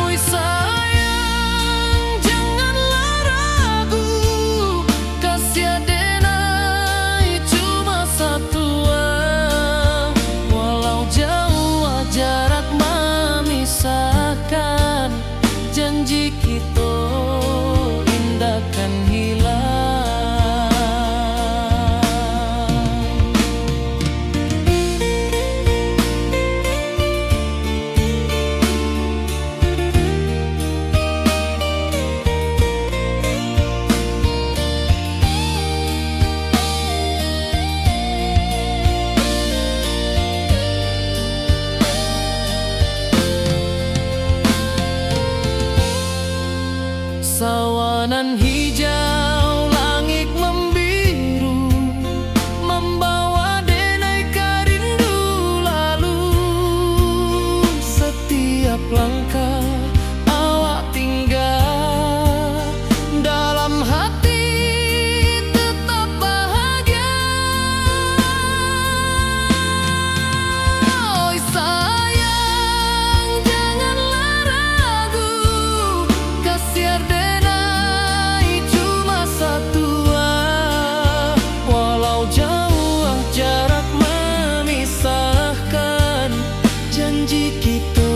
Oi sayang, janganlah ragu, kasih adenai cuma satu, walau jauh jarak memisahkan, janji kita indah kan hilang. Sawanan hijau langit membiru, membawa denai kerindu lalu. Setiap langkah awak tinggal, dalam hati tetap bahagia. Oi sayang, janganlah ragu, kasih adenai cuma satu, walau jauh jarak memisahkan, janji kita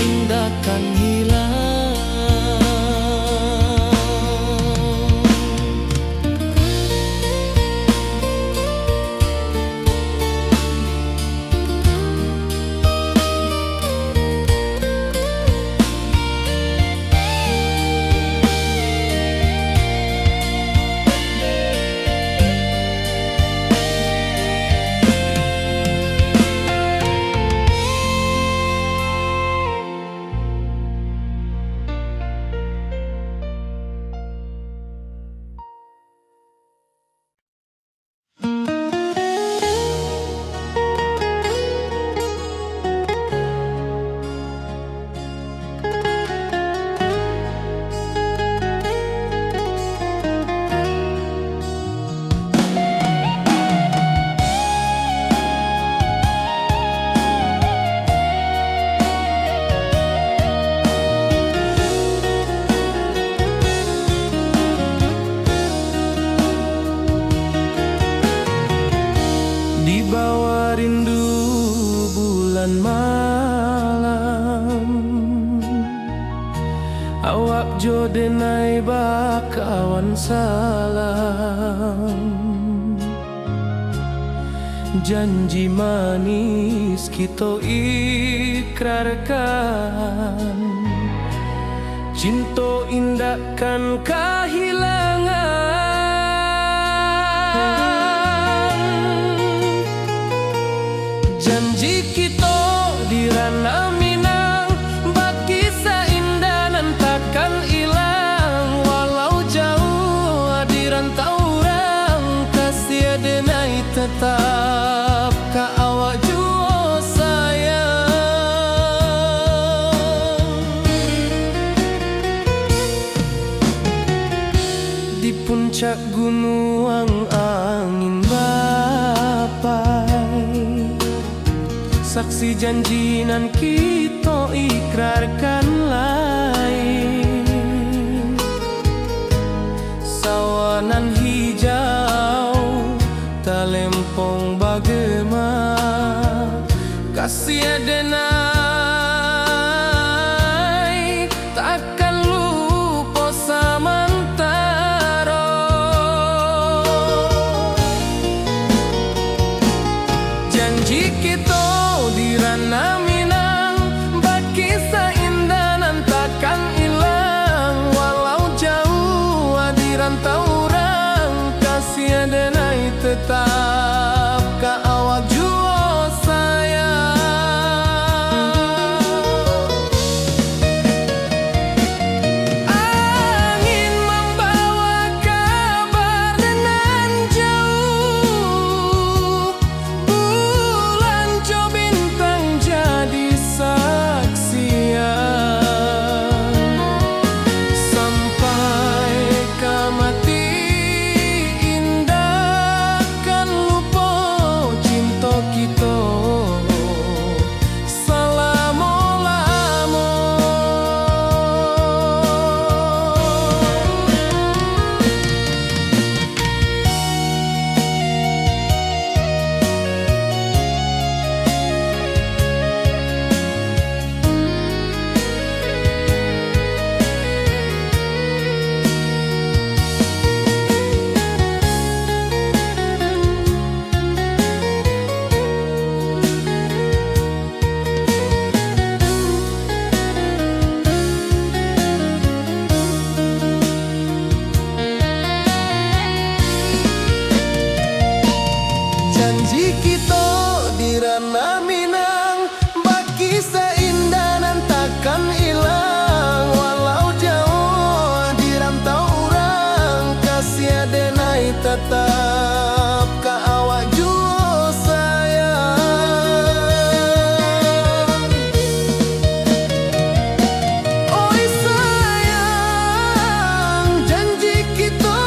indah kan hilang. Di bawah rindu bulan malam, awak jo denai bakawan salam, janji manis kita ikrarkan, cinta indah kan kehilangan. Janji kita di ranah Minang, bakisah indah nan takkan hilang, walau jauh di rantau orang, kasih adenai tetap ka awak jua sayang. Di puncak gunung angin bapai, saksi janji nan kita ikrarkan lain. Janji kita di ranah Minang, baki seindah nan takkan hilang. Walau jauh di rantau orang, kasih denai tetap ka awak jua sayang. Oi sayang, janji kita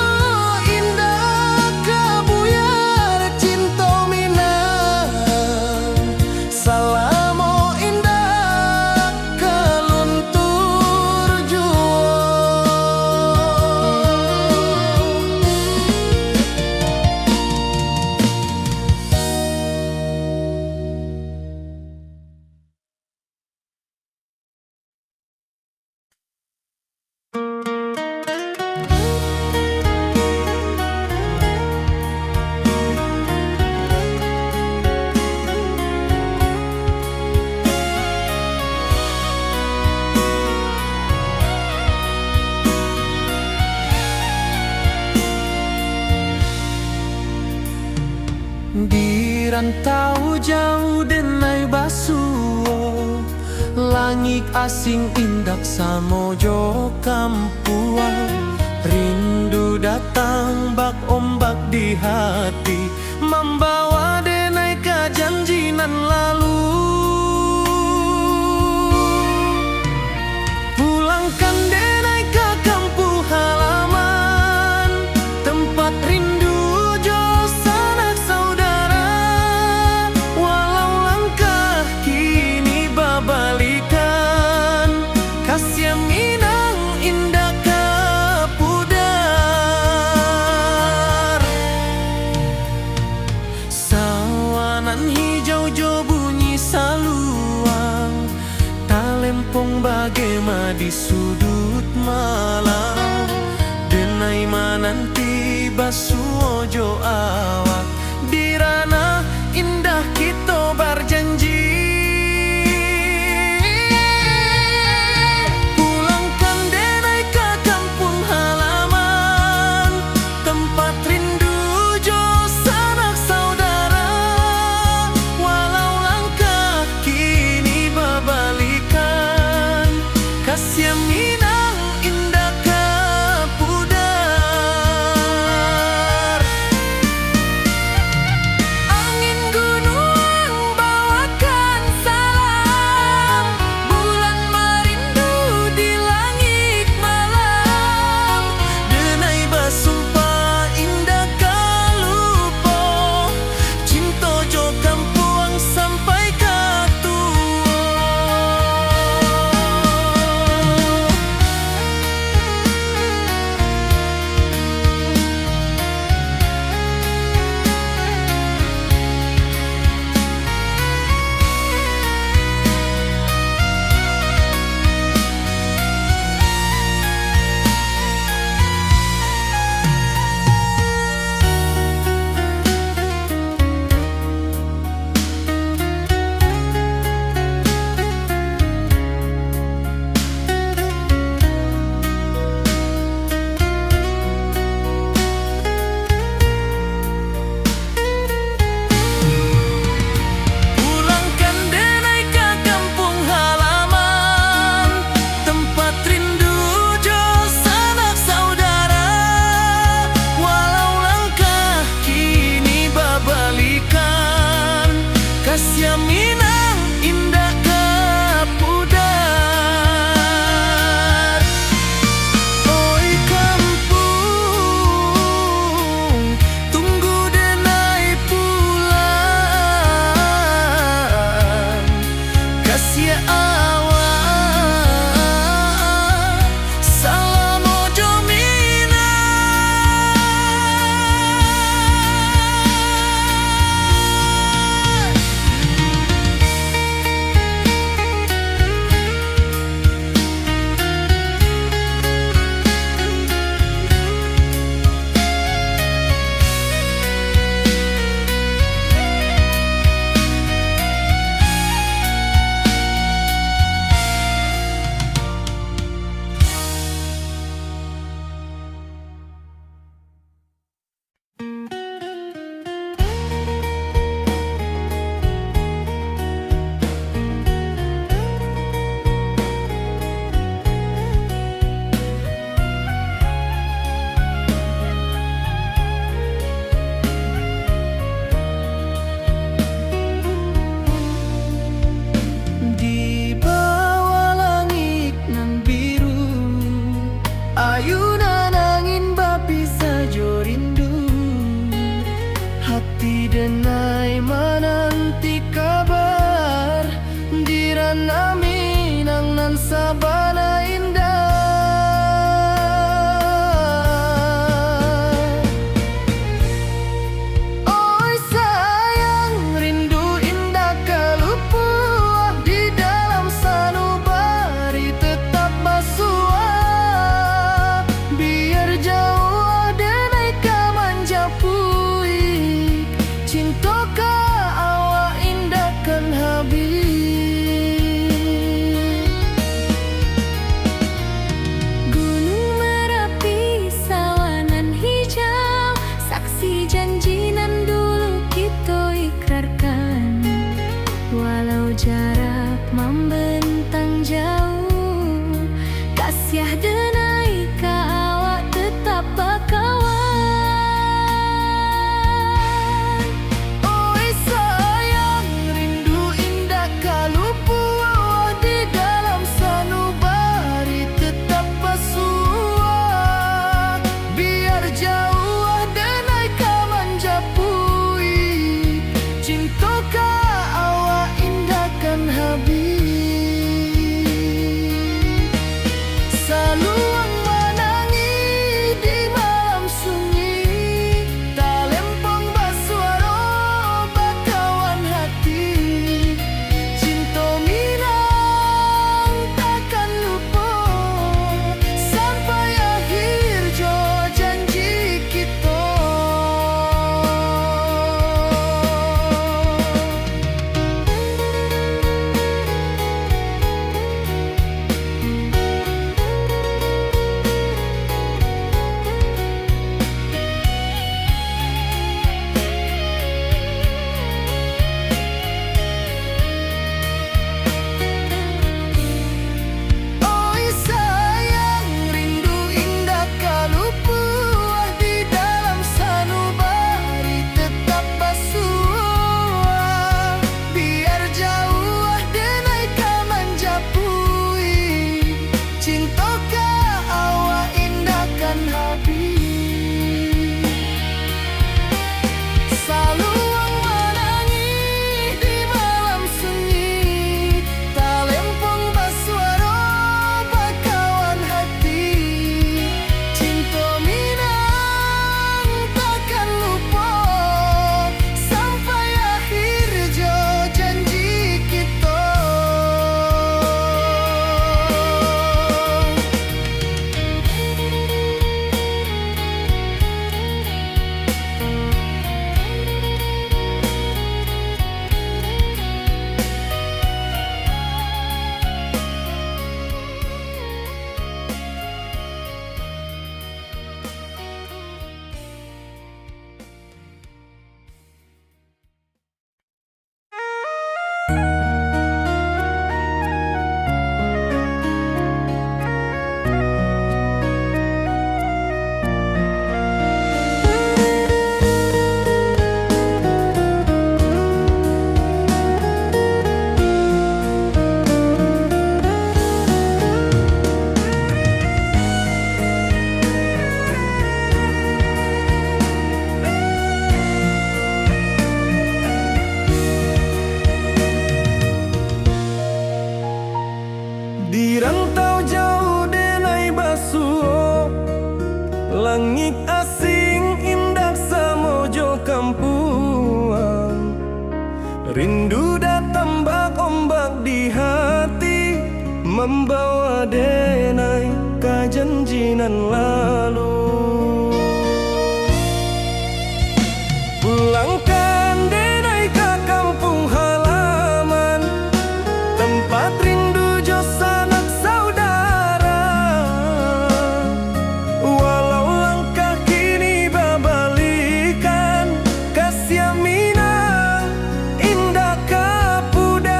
indah kabuyar cinta Minang. Salamo indah kaluntur jua. Di rantau jauh denai basuo, langit asing indak samojo kampuan. Rindu datang bak ombak di hati, membawa denai ke janji nan lalu. Pulangkan denai ke kampung halaman, tempat rindu jo sanak saudara. Walau langkah kini babalikan, kasih Minang indah kapudar. Sawanan hijau jo bunyi saluang, talempong bagema di sudut malam. Denai mananti basuo jo awak, di ranah indah kita berjanji. Pulangkan denai ke kampung halaman, tempat rindu jo sanak saudara. Walau langkah kini babalikan, kasih Minang indah kapudar. denai menanti kabar di ranah Minang nan sabana indah. Oi sayang, rindu indah kalupuah di dalam sanubari tetap basua. Biar jauh denai kamanja puik, cintoka awak indahkan habis. Gunung Merapi sawanan hijau, saksi janji nan dulu kita ikrarkan. Walau jarak membentang jauh, kasiah denai ka awak tetap bakawan. Oi sayang, rindu indah kalupuah di dalam sanubari tetap basua. Biar jauh denai kamanja puik, cintoka awak indahkan habis. Saluang menangi di malam sunyi, talempong basuaro bakawan hati. Cinta Minang takkan lupa sampai akhir jo janji kita. Oi sayang, rindu indah kalupuah di dalam sanubari tetap basua. Biar jauh denai kamanja puik, cintoka awak indahkan habis. Saluang menangi di malam sunyi, talempong basuaro bakawan hati. Cinta Minang takkan lupa sampai akhir jo janji kita. Di rantau jauh denai basuh, langit asing indah samojo kampuang. Rindu datang bak ombak di hati, membawa denai ka janjinan lalu. Pulangkan denai ka kampung halaman, tempat rindu jo sanak saudara. Walau langkah kini babalikan, kasih Minang indah kapudar.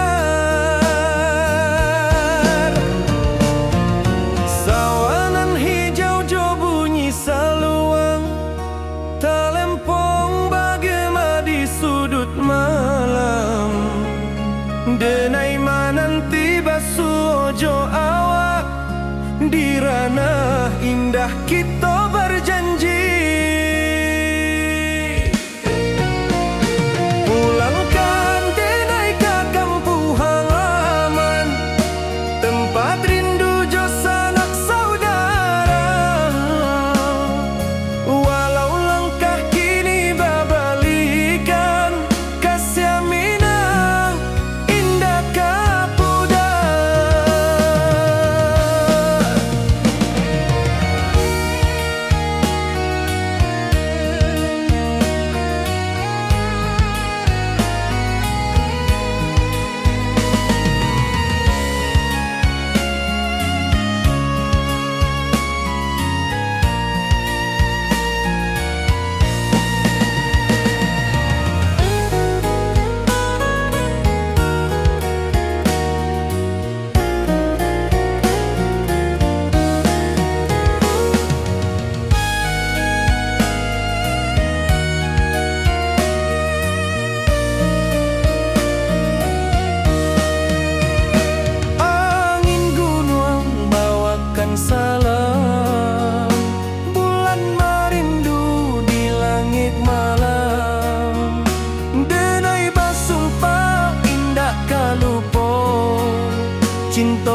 Sawanan hijau jo bunyi saluang, talempong bagema di sudut malam. Denai menanti basuh jo awak di ranah indah kita berjanji.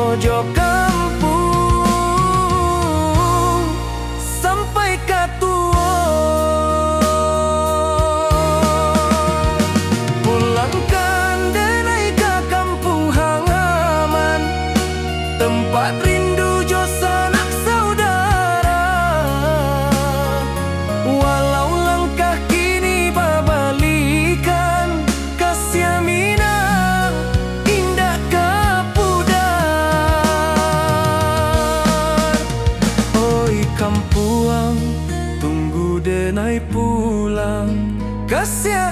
pojo kampung sampai katuo. Pulangkan denai ke kampung halaman, tempat rindu jo sanak saudara. Walau langkah kini babalikan, kasih minang indah kapudar. Oi kampuang, tunggu denai pulang, kasih